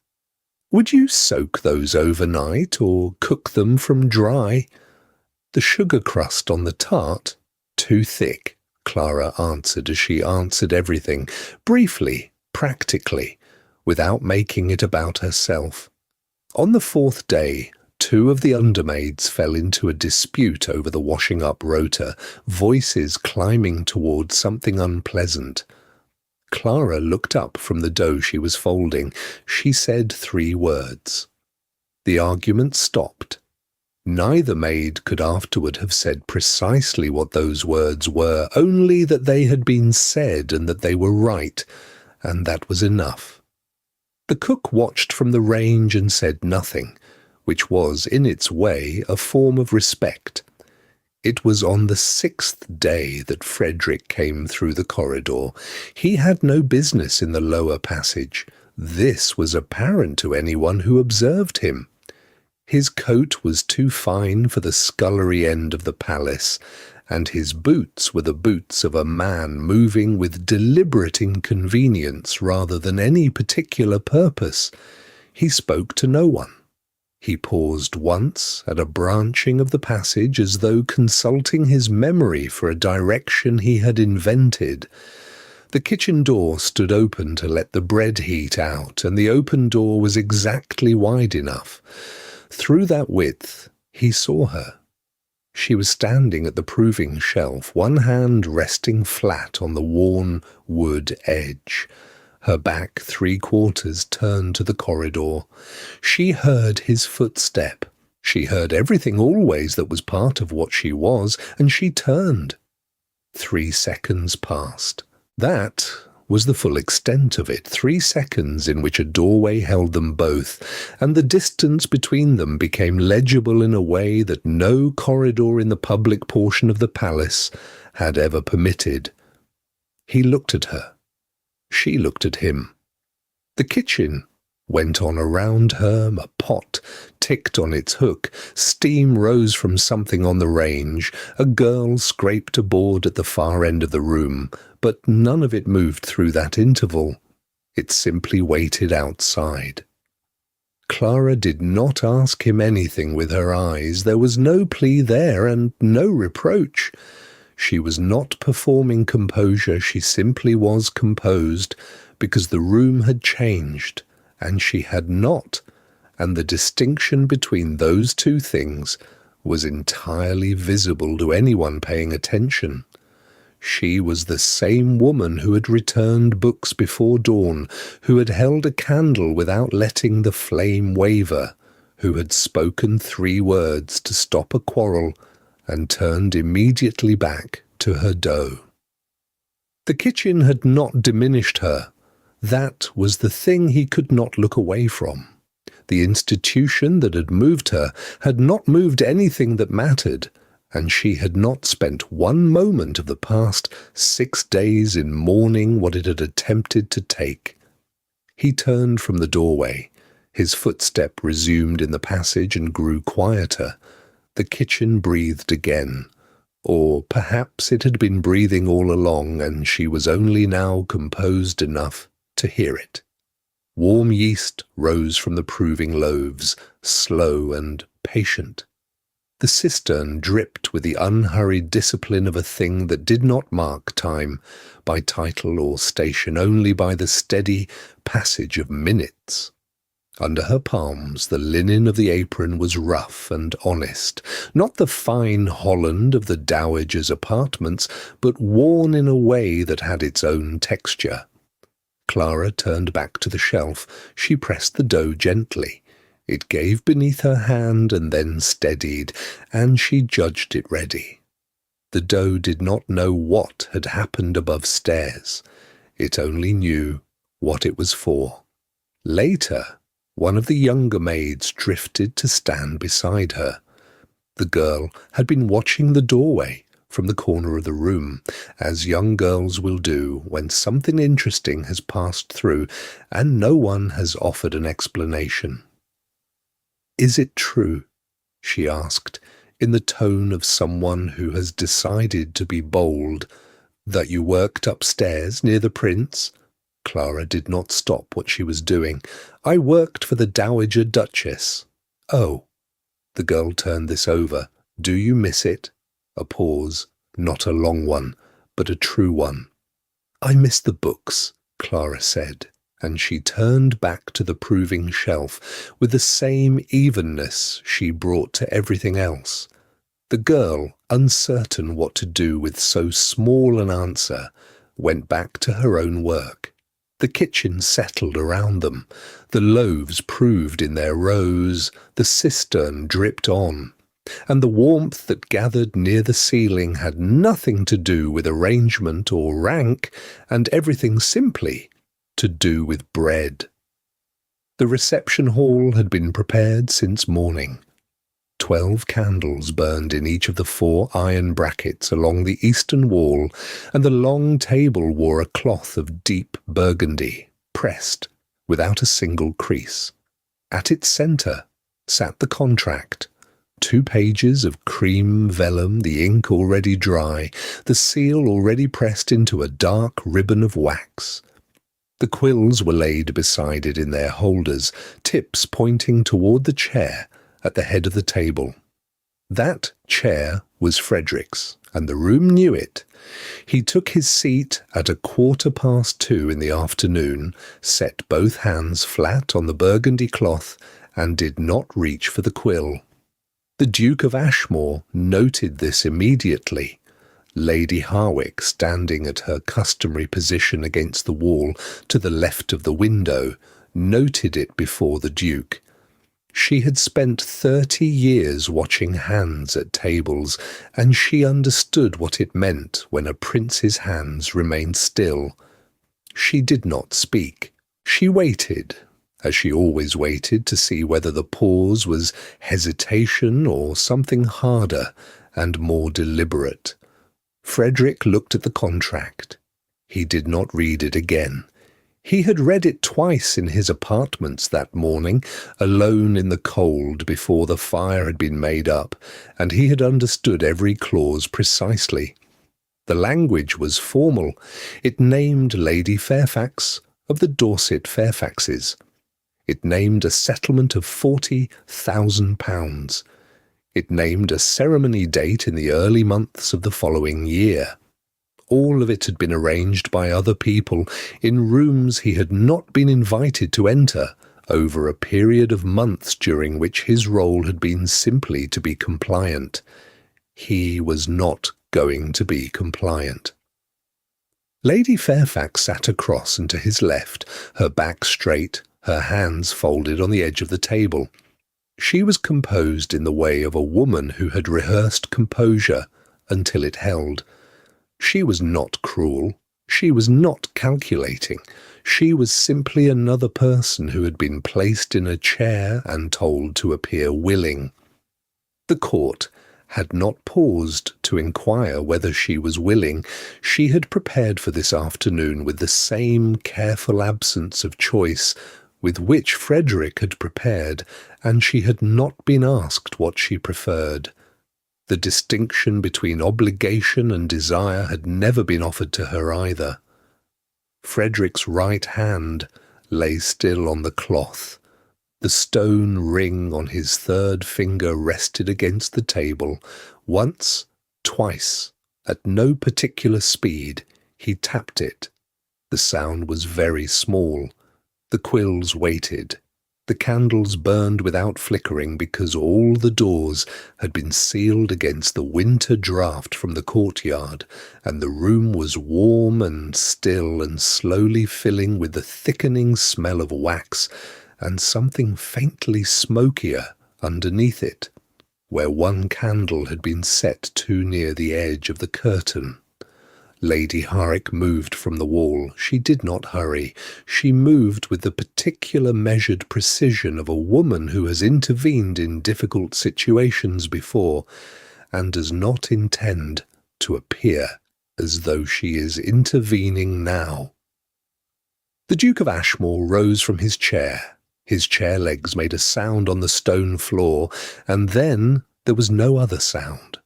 Would you soak those overnight or cook them from dry? The sugar crust on the tart? Too thick, Clara answered as she answered everything, briefly, practically, without making it about herself. On the fourth day, two of the undermaids fell into a dispute over the washing-up rota, voices climbing towards something unpleasant. Clara looked up from the dough she was folding. She said 3 words. The argument stopped. Neither maid could afterward have said precisely what those words were, only that they had been said and that they were right, and that was enough. The cook watched from the range and said nothing, which was, in its way, a form of respect. It was on the 6th day that Frederick came through the corridor. He had no business in the lower passage. This was apparent to anyone who observed him. His coat was too fine for the scullery end of the palace, and his boots were the boots of a man moving with deliberate inconvenience rather than any particular purpose. He spoke to no one. He paused once at a branching of the passage as though consulting his memory for a direction he had invented. The kitchen door stood open to let the bread heat out, and the open door was exactly wide enough. Through that width, he saw her. She was standing at the proving shelf, one hand resting flat on the worn wood edge, her back 3/4 turned to the corridor. She heard his footstep. She heard everything always that was part of what she was, and she turned. 3 seconds passed. That was the full extent of it, 3 seconds in which a doorway held them both, and the distance between them became legible in a way that no corridor in the public portion of the palace had ever permitted. He looked at her. She looked at him. The kitchen went on around her, a pot ticked on its hook, steam rose from something on the range, a girl scraped a board at the far end of the room, but none of it moved through that interval. It simply waited outside. Clara did not ask him anything with her eyes. There was no plea there and no reproach. She was not performing composure, she simply was composed, because the room had changed, and she had not, and the distinction between those two things was entirely visible to anyone paying attention. She was the same woman who had returned books before dawn, who had held a candle without letting the flame waver, who had spoken 3 words to stop a quarrel, and turned immediately back to her dough. The kitchen had not diminished her. That was the thing he could not look away from. The institution that had moved her had not moved anything that mattered, and she had not spent one moment of the past 6 days in mourning what it had attempted to take. He turned from the doorway. His footstep resumed in the passage and grew quieter. The kitchen breathed again, or perhaps it had been breathing all along and she was only now composed enough to hear it. Warm yeast rose from the proving loaves, slow and patient. The cistern dripped with the unhurried discipline of a thing that did not mark time by title or station, only by the steady passage of minutes. Under her palms, the linen of the apron was rough and honest, not the fine holland of the dowager's apartments, but worn in a way that had its own texture. Clara turned back to the shelf. She pressed the dough gently. It gave beneath her hand and then steadied, and she judged it ready. The dough did not know what had happened above stairs. It only knew what it was for. Later, one of the younger maids drifted to stand beside her. The girl had been watching the doorway from the corner of the room, as young girls will do when something interesting has passed through and no one has offered an explanation. "Is it true?" she asked, in the tone of someone who has decided to be bold, "that you worked upstairs near the prince?" Clara did not stop what she was doing. "I worked for the Dowager Duchess." "Oh." The girl turned this over. Do you miss it? A pause, not a long one, but a true one. I miss the books, Clara said, and she turned back to the proving shelf with the same evenness she brought to everything else. The girl, uncertain what to do with so small an answer, went back to her own work. The kitchen settled around them. The loaves proved in their rows, the cistern dripped on, and the warmth that gathered near the ceiling had nothing to do with arrangement or rank, and everything simply to do with bread. The reception hall had been prepared since morning. 12 candles burned in each of the 4 iron brackets along the eastern wall, and the long table wore a cloth of deep burgundy, pressed, without a single crease. At its centre sat the contract, 2 pages of cream vellum, the ink already dry, the seal already pressed into a dark ribbon of wax. The quills were laid beside it in their holders, tips pointing toward the chair at the head of the table. That chair was Frederick's, and the room knew it. He took his seat at 2:15 in the afternoon, set both hands flat on the burgundy cloth, and did not reach for the quill. The Duke of Ashmore noted this immediately. Lady Harwick, standing at her customary position against the wall to the left of the window, noted it before the Duke. She had spent 30 years watching hands at tables, and she understood what it meant when a prince's hands remained still. She did not speak. She waited, as she always waited, to see whether the pause was hesitation or something harder and more deliberate. Frederick looked at the contract. He did not read it again. He had read it twice in his apartments that morning, alone in the cold before the fire had been made up, and he had understood every clause precisely. The language was formal. It named Lady Fairfax of the Dorset Fairfaxes. It named a settlement of £40,000. It named a ceremony date in the early months of the following year. All of it had been arranged by other people in rooms he had not been invited to enter over a period of months during which his role had been simply to be compliant. He was not going to be compliant. Lady Fairfax sat across and to his left, her back straight, her hands folded on the edge of the table. She was composed in the way of a woman who had rehearsed composure until it held. She was not cruel. She was not calculating. She was simply another person who had been placed in a chair and told to appear willing. The court had not paused to inquire whether she was willing. She had prepared for this afternoon with the same careful absence of choice with which Frederick had prepared, and she had not been asked what she preferred. The distinction between obligation and desire had never been offered to her either. Frederick's right hand lay still on the cloth. The stone ring on his third finger rested against the table. Once, twice, at no particular speed, he tapped it. The sound was very small. The quills waited. The candles burned without flickering because all the doors had been sealed against the winter draught from the courtyard, and the room was warm and still and slowly filling with the thickening smell of wax and something faintly smokier underneath it, where one candle had been set too near the edge of the curtain. Lady Harwick moved from the wall. She did not hurry. She moved with the particular measured precision of a woman who has intervened in difficult situations before and does not intend to appear as though she is intervening now. The Duke of Ashmore rose from his chair. His chair legs made a sound on the stone floor, and then there was no other sound.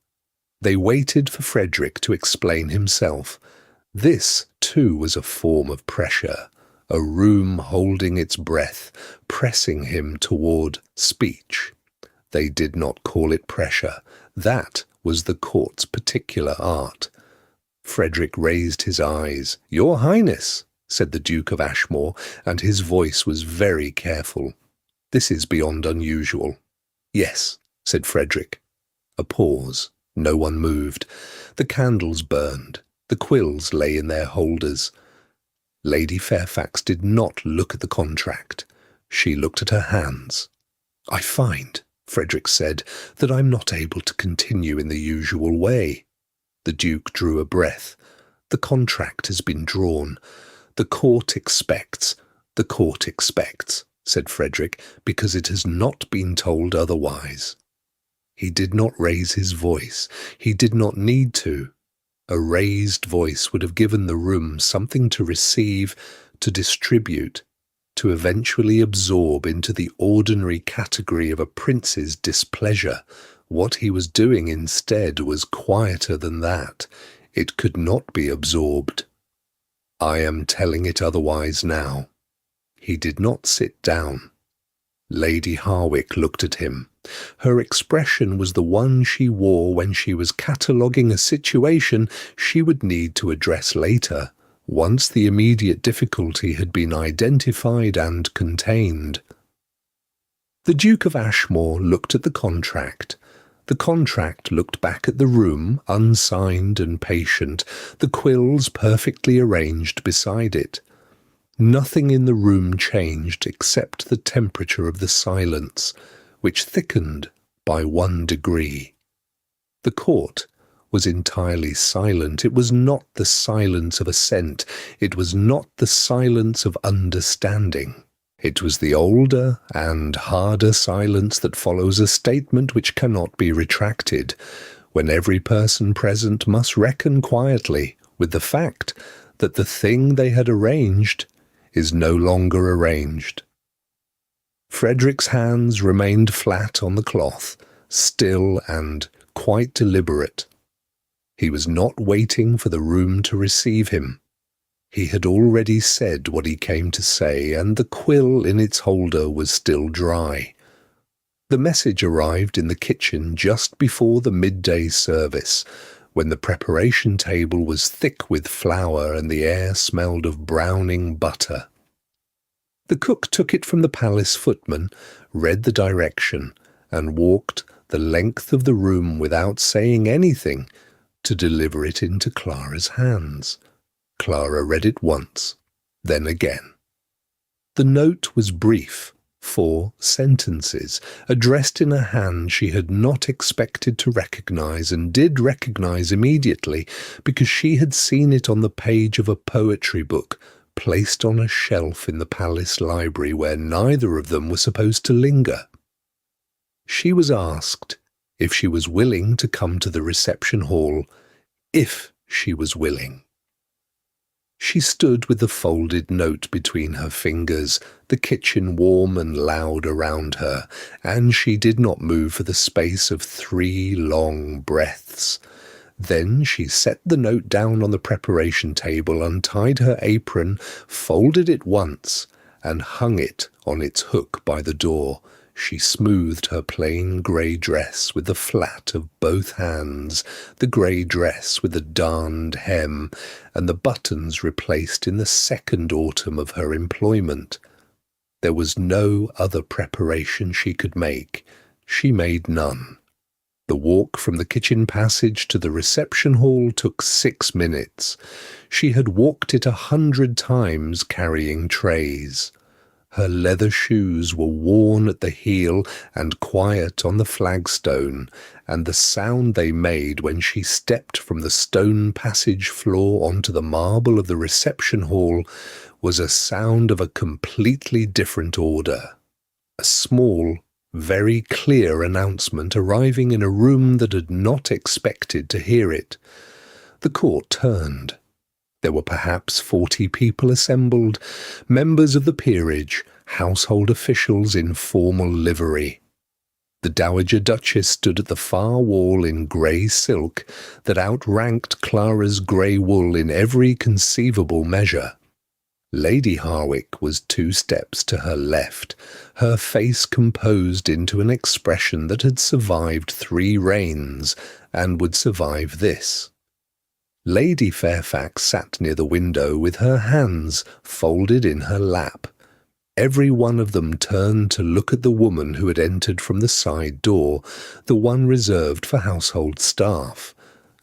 They waited for Frederick to explain himself. This, too, was a form of pressure, a room holding its breath, pressing him toward speech. They did not call it pressure. That was the court's particular art. Frederick raised his eyes. "Your Highness," said the Duke of Ashmore, and his voice was very careful. "This is beyond unusual." "Yes," said Frederick. A pause. No one moved. The candles burned. The quills lay in their holders. Lady Fairfax did not look at the contract. She looked at her hands. "I find," Frederick said, "that I'm not able to continue in the usual way." The Duke drew a breath. "The contract has been drawn. The court expects," said Frederick, "because it has not been told otherwise." He did not raise his voice. He did not need to. A raised voice would have given the room something to receive, to distribute, to eventually absorb into the ordinary category of a prince's displeasure. What he was doing instead was quieter than that. It could not be absorbed. "I am telling it otherwise now." He did not sit down. Lady Harwick looked at him. Her expression was the one she wore when she was cataloguing a situation she would need to address later, once the immediate difficulty had been identified and contained. The Duke of Ashmore looked at the contract. The contract looked back at the room, unsigned and patient, the quills perfectly arranged beside it. Nothing in the room changed except the temperature of the silence, which thickened by 1 degree. The court was entirely silent. It was not the silence of assent. It was not the silence of understanding. It was the older and harder silence that follows a statement which cannot be retracted, when every person present must reckon quietly with the fact that the thing they had arranged is no longer arranged. Frederick's hands remained flat on the cloth, still and quite deliberate. He was not waiting for the room to receive him. He had already said what he came to say, and the quill in its holder was still dry. The message arrived in the kitchen just before the midday service, when the preparation table was thick with flour and the air smelled of browning butter. The cook took it from the palace footman, read the direction, and walked the length of the room without saying anything to deliver it into Clara's hands. Clara read it once, then again. The note was brief, 4 sentences, addressed in a hand she had not expected to recognize, and did recognize immediately, because she had seen it on the page of a poetry book placed on a shelf in the palace library where neither of them were supposed to linger. She was asked if she was willing to come to the reception hall, if she was willing. She stood with the folded note between her fingers, the kitchen warm and loud around her, and she did not move for the space of 3 long breaths. Then she set the note down on the preparation table, untied her apron, folded it once, and hung it on its hook by the door. She smoothed her plain grey dress with the flat of both hands, the grey dress with the darned hem, and the buttons replaced in the second autumn of her employment. There was no other preparation she could make. She made none. The walk from the kitchen passage to the reception hall took 6 minutes. She had walked it 100 times carrying trays. Her leather shoes were worn at the heel and quiet on the flagstone, and the sound they made when she stepped from the stone passage floor onto the marble of the reception hall was a sound of a completely different order. A small, very clear announcement arriving in a room that had not expected to hear it. The court turned. There were perhaps 40 people assembled, members of the peerage, household officials in formal livery. The Dowager Duchess stood at the far wall in grey silk that outranked Clara's grey wool in every conceivable measure. Lady Harwick was 2 steps to her left, her face composed into an expression that had survived 3 reigns and would survive this. Lady Fairfax sat near the window with her hands folded in her lap. Every one of them turned to look at the woman who had entered from the side door, the one reserved for household staff.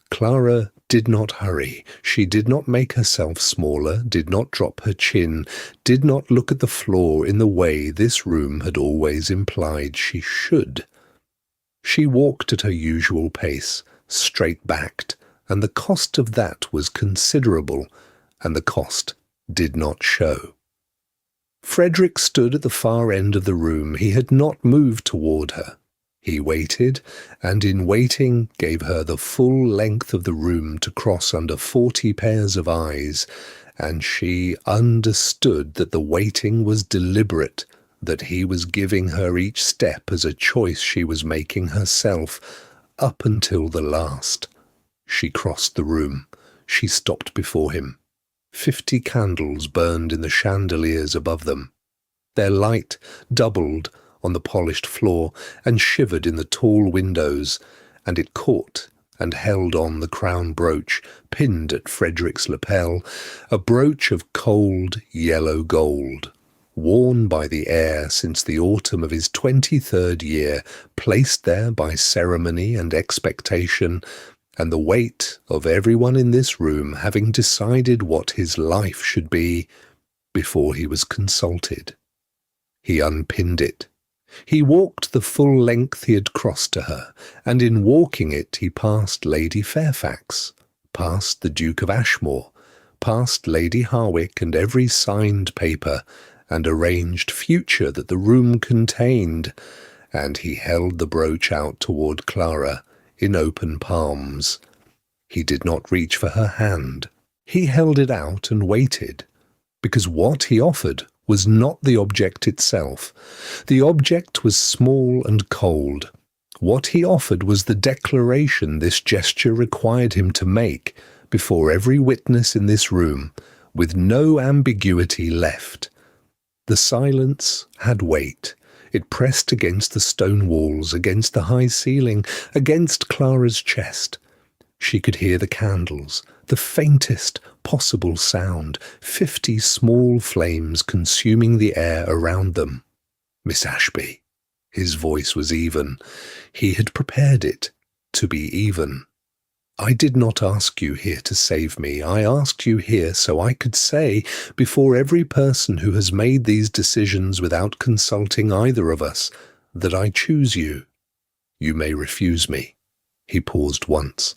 Clara did not hurry. She did not make herself smaller, did not drop her chin, did not look at the floor in the way this room had always implied she should. She walked at her usual pace, straight-backed, and the cost of that was considerable, and the cost did not show. Frederick stood at the far end of the room. He had not moved toward her. He waited, and in waiting gave her the full length of the room to cross under 40 pairs of eyes, and she understood that the waiting was deliberate, that he was giving her each step as a choice she was making herself, up until the last. She crossed the room. She stopped before him. 50 candles burned in the chandeliers above them. Their light doubled on the polished floor and shivered in the tall windows, and it caught and held on the crown brooch pinned at Frederick's lapel, a brooch of cold yellow gold, worn by the heir since the autumn of his 23rd year, placed there by ceremony and expectation, and the weight of everyone in this room having decided what his life should be before he was consulted. He unpinned it. He walked the full length he had crossed to her, and in walking it he passed Lady Fairfax, past the Duke of Ashmore, past Lady Harwick and every signed paper and arranged future that the room contained, and he held the brooch out toward Clara in open palms. He did not reach for her hand. He held it out and waited, because what he offered was not the object itself. The object was small and cold. What he offered was the declaration this gesture required him to make before every witness in this room, with no ambiguity left. The silence had weight. It pressed against the stone walls, against the high ceiling, against Clara's chest. She could hear the candles, the faintest possible sound, 50 small flames consuming the air around them. Miss Ashby. His voice was even. He had prepared it to be even. I did not ask you here to save me. I asked you here so I could say, before every person who has made these decisions without consulting either of us, that I choose you. You may refuse me. He paused once.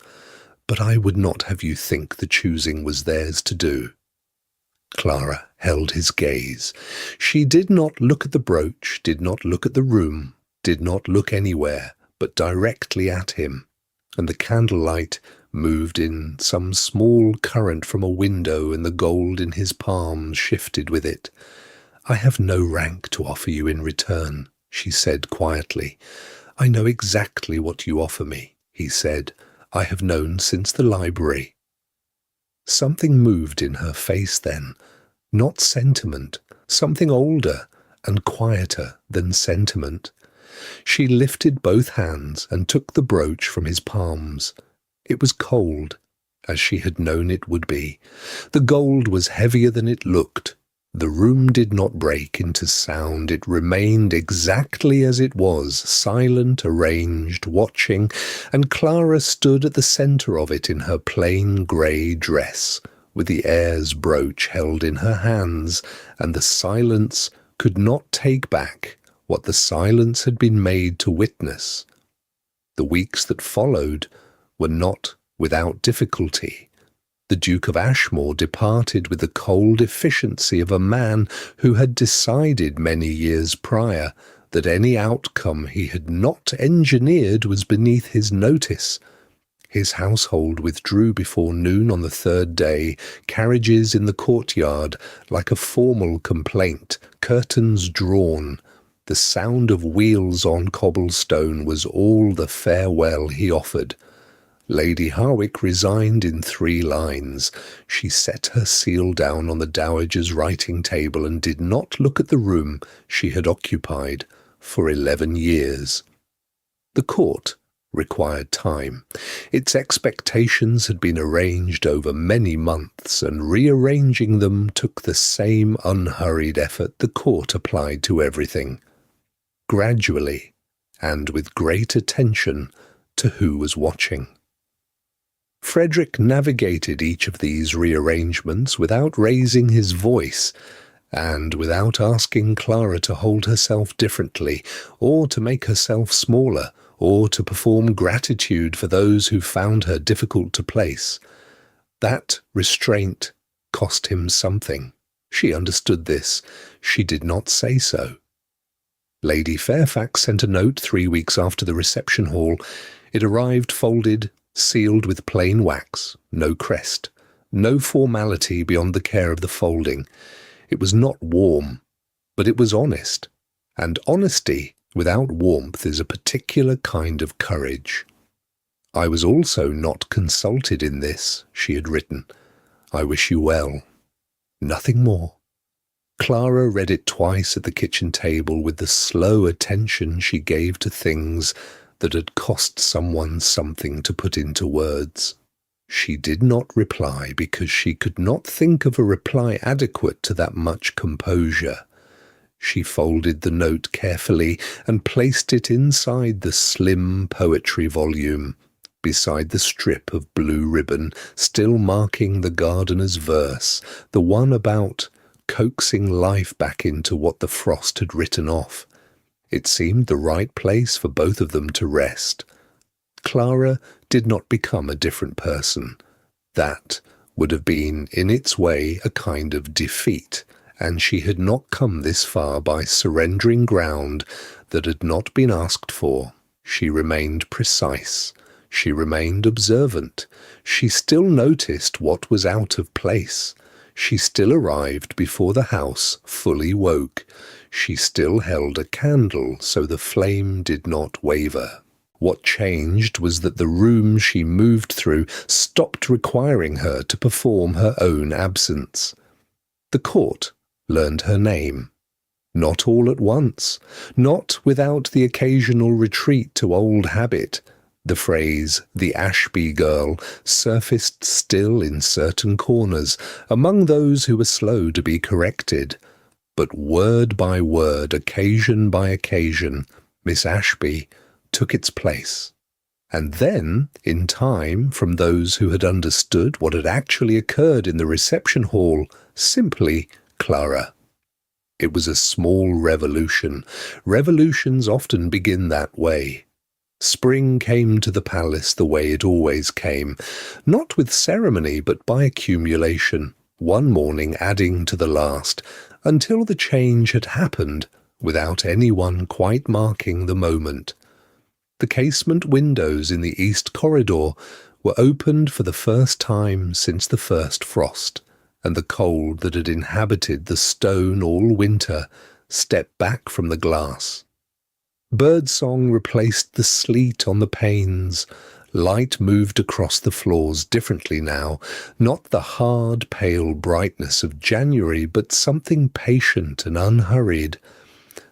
But I would not have you think the choosing was theirs to do. Clara held his gaze. She did not look at the brooch, did not look at the room, did not look anywhere, but directly at him, and the candlelight moved in some small current from a window, and the gold in his palms shifted with it. I have no rank to offer you in return, she said quietly. I know exactly what you offer me, he said. I have known since the library. Something moved in her face then, not sentiment, something older and quieter than sentiment. She lifted both hands and took the brooch from his palms. It was cold, as she had known it would be. The gold was heavier than it looked. The room did not break into sound. It remained exactly as it was, silent, arranged, watching, and Clara stood at the centre of it in her plain grey dress, with the heir's brooch held in her hands, and the silence could not take back what the silence had been made to witness. The weeks that followed were not without difficulty. The Duke of Ashmore departed with the cold efficiency of a man who had decided many years prior that any outcome he had not engineered was beneath his notice. His household withdrew before noon on the 3rd day, carriages in the courtyard like a formal complaint, curtains drawn. The sound of wheels on cobblestone was all the farewell he offered. Lady Harwick resigned in 3 lines. She set her seal down on the dowager's writing table and did not look at the room she had occupied for 11 years. The court required time. Its expectations had been arranged over many months, and rearranging them took the same unhurried effort the court applied to everything. Gradually, and with great attention to who was watching. Frederick navigated each of these rearrangements without raising his voice, and without asking Clara to hold herself differently, or to make herself smaller, or to perform gratitude for those who found her difficult to place. That restraint cost him something. She understood this. She did not say so. Lady Fairfax sent a note 3 weeks after the reception hall. It arrived folded, sealed with plain wax, no crest, no formality beyond the care of the folding. It was not warm, but it was honest, and honesty without warmth is a particular kind of courage. "I was also not consulted in this," she had written. "I wish you well." Nothing more. Clara read it twice at the kitchen table with the slow attention she gave to things that had cost someone something to put into words. She did not reply because she could not think of a reply adequate to that much composure. She folded the note carefully and placed it inside the slim poetry volume, beside the strip of blue ribbon still marking the gardener's verse, the one about coaxing life back into what the frost had written off. It seemed the right place for both of them to rest. Clara did not become a different person. That would have been, in its way, a kind of defeat, and she had not come this far by surrendering ground that had not been asked for. She remained precise. She remained observant. She still noticed what was out of place. She still arrived before the house fully woke. She still held a candle so the flame did not waver. What changed was that the room she moved through stopped requiring her to perform her own absence. The court learned her name. Not all at once, not without the occasional retreat to old habit. The phrase, "the Ashby girl," surfaced still in certain corners, among those who were slow to be corrected. But word by word, occasion by occasion, Miss Ashby took its place. And then, in time, from those who had understood what had actually occurred in the reception hall, simply Clara. It was a small revolution. Revolutions often begin that way. Spring came to the palace the way it always came, not with ceremony but by accumulation, one morning adding to the last, until the change had happened without anyone quite marking the moment. The casement windows in the east corridor were opened for the first time since the first frost, and the cold that had inhabited the stone all winter stepped back from the glass. Birdsong replaced the sleet on the panes. Light moved across the floors differently now, not the hard, pale brightness of January, but something patient and unhurried,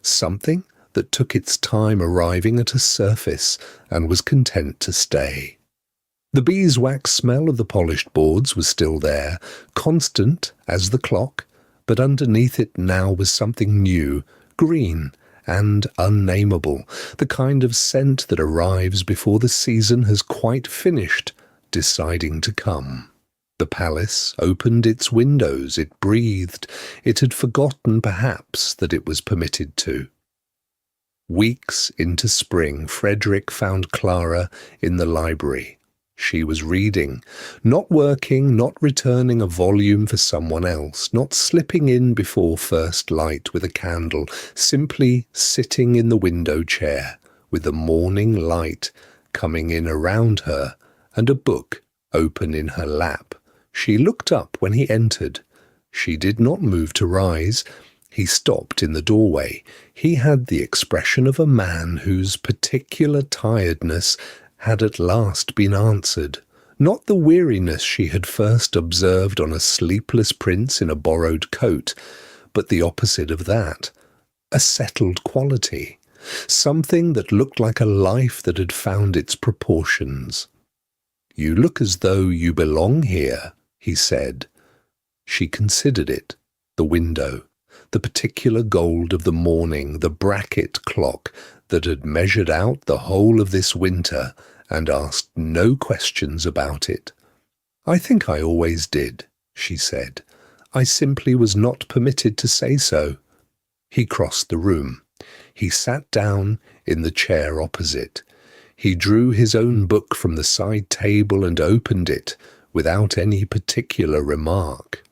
something that took its time arriving at a surface and was content to stay. The beeswax smell of the polished boards was still there, constant as the clock, but underneath it now was something new, green, and unnameable, the kind of scent that arrives before the season has quite finished deciding to come. The palace opened its windows, it breathed, it had forgotten perhaps that it was permitted to. Weeks into spring, Frederick found Clara in the library. She was reading, not working, not returning a volume for someone else, not slipping in before first light with a candle, simply sitting in the window chair, with the morning light coming in around her and a book open in her lap. She looked up when he entered. She did not move to rise. He stopped in the doorway. He had the expression of a man whose particular tiredness had at last been answered. Not the weariness she had first observed on a sleepless prince in a borrowed coat, but the opposite of that, a settled quality, something that looked like a life that had found its proportions. "You look as though you belong here," he said. She considered it, the window, the particular gold of the morning, the bracket clock that had measured out the whole of this winter, and asked no questions about it. "I think I always did," she said. "I simply was not permitted to say so." He crossed the room. He sat down in the chair opposite. He drew his own book from the side table and opened it without any particular remark.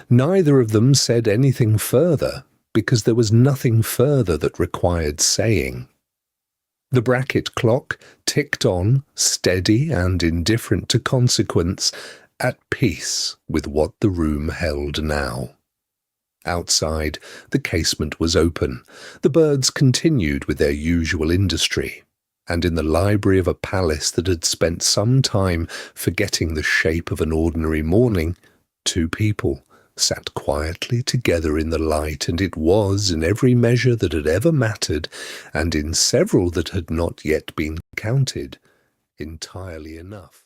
Neither of them said anything further, because there was nothing further that required saying. The bracket clock ticked on, steady and indifferent to consequence, at peace with what the room held now. Outside, the casement was open. The birds continued with their usual industry, and in the library of a palace that had spent some time forgetting the shape of an ordinary morning, two people sat quietly together in the light, and it was, in every measure that had ever mattered, and in several that had not yet been counted, entirely enough.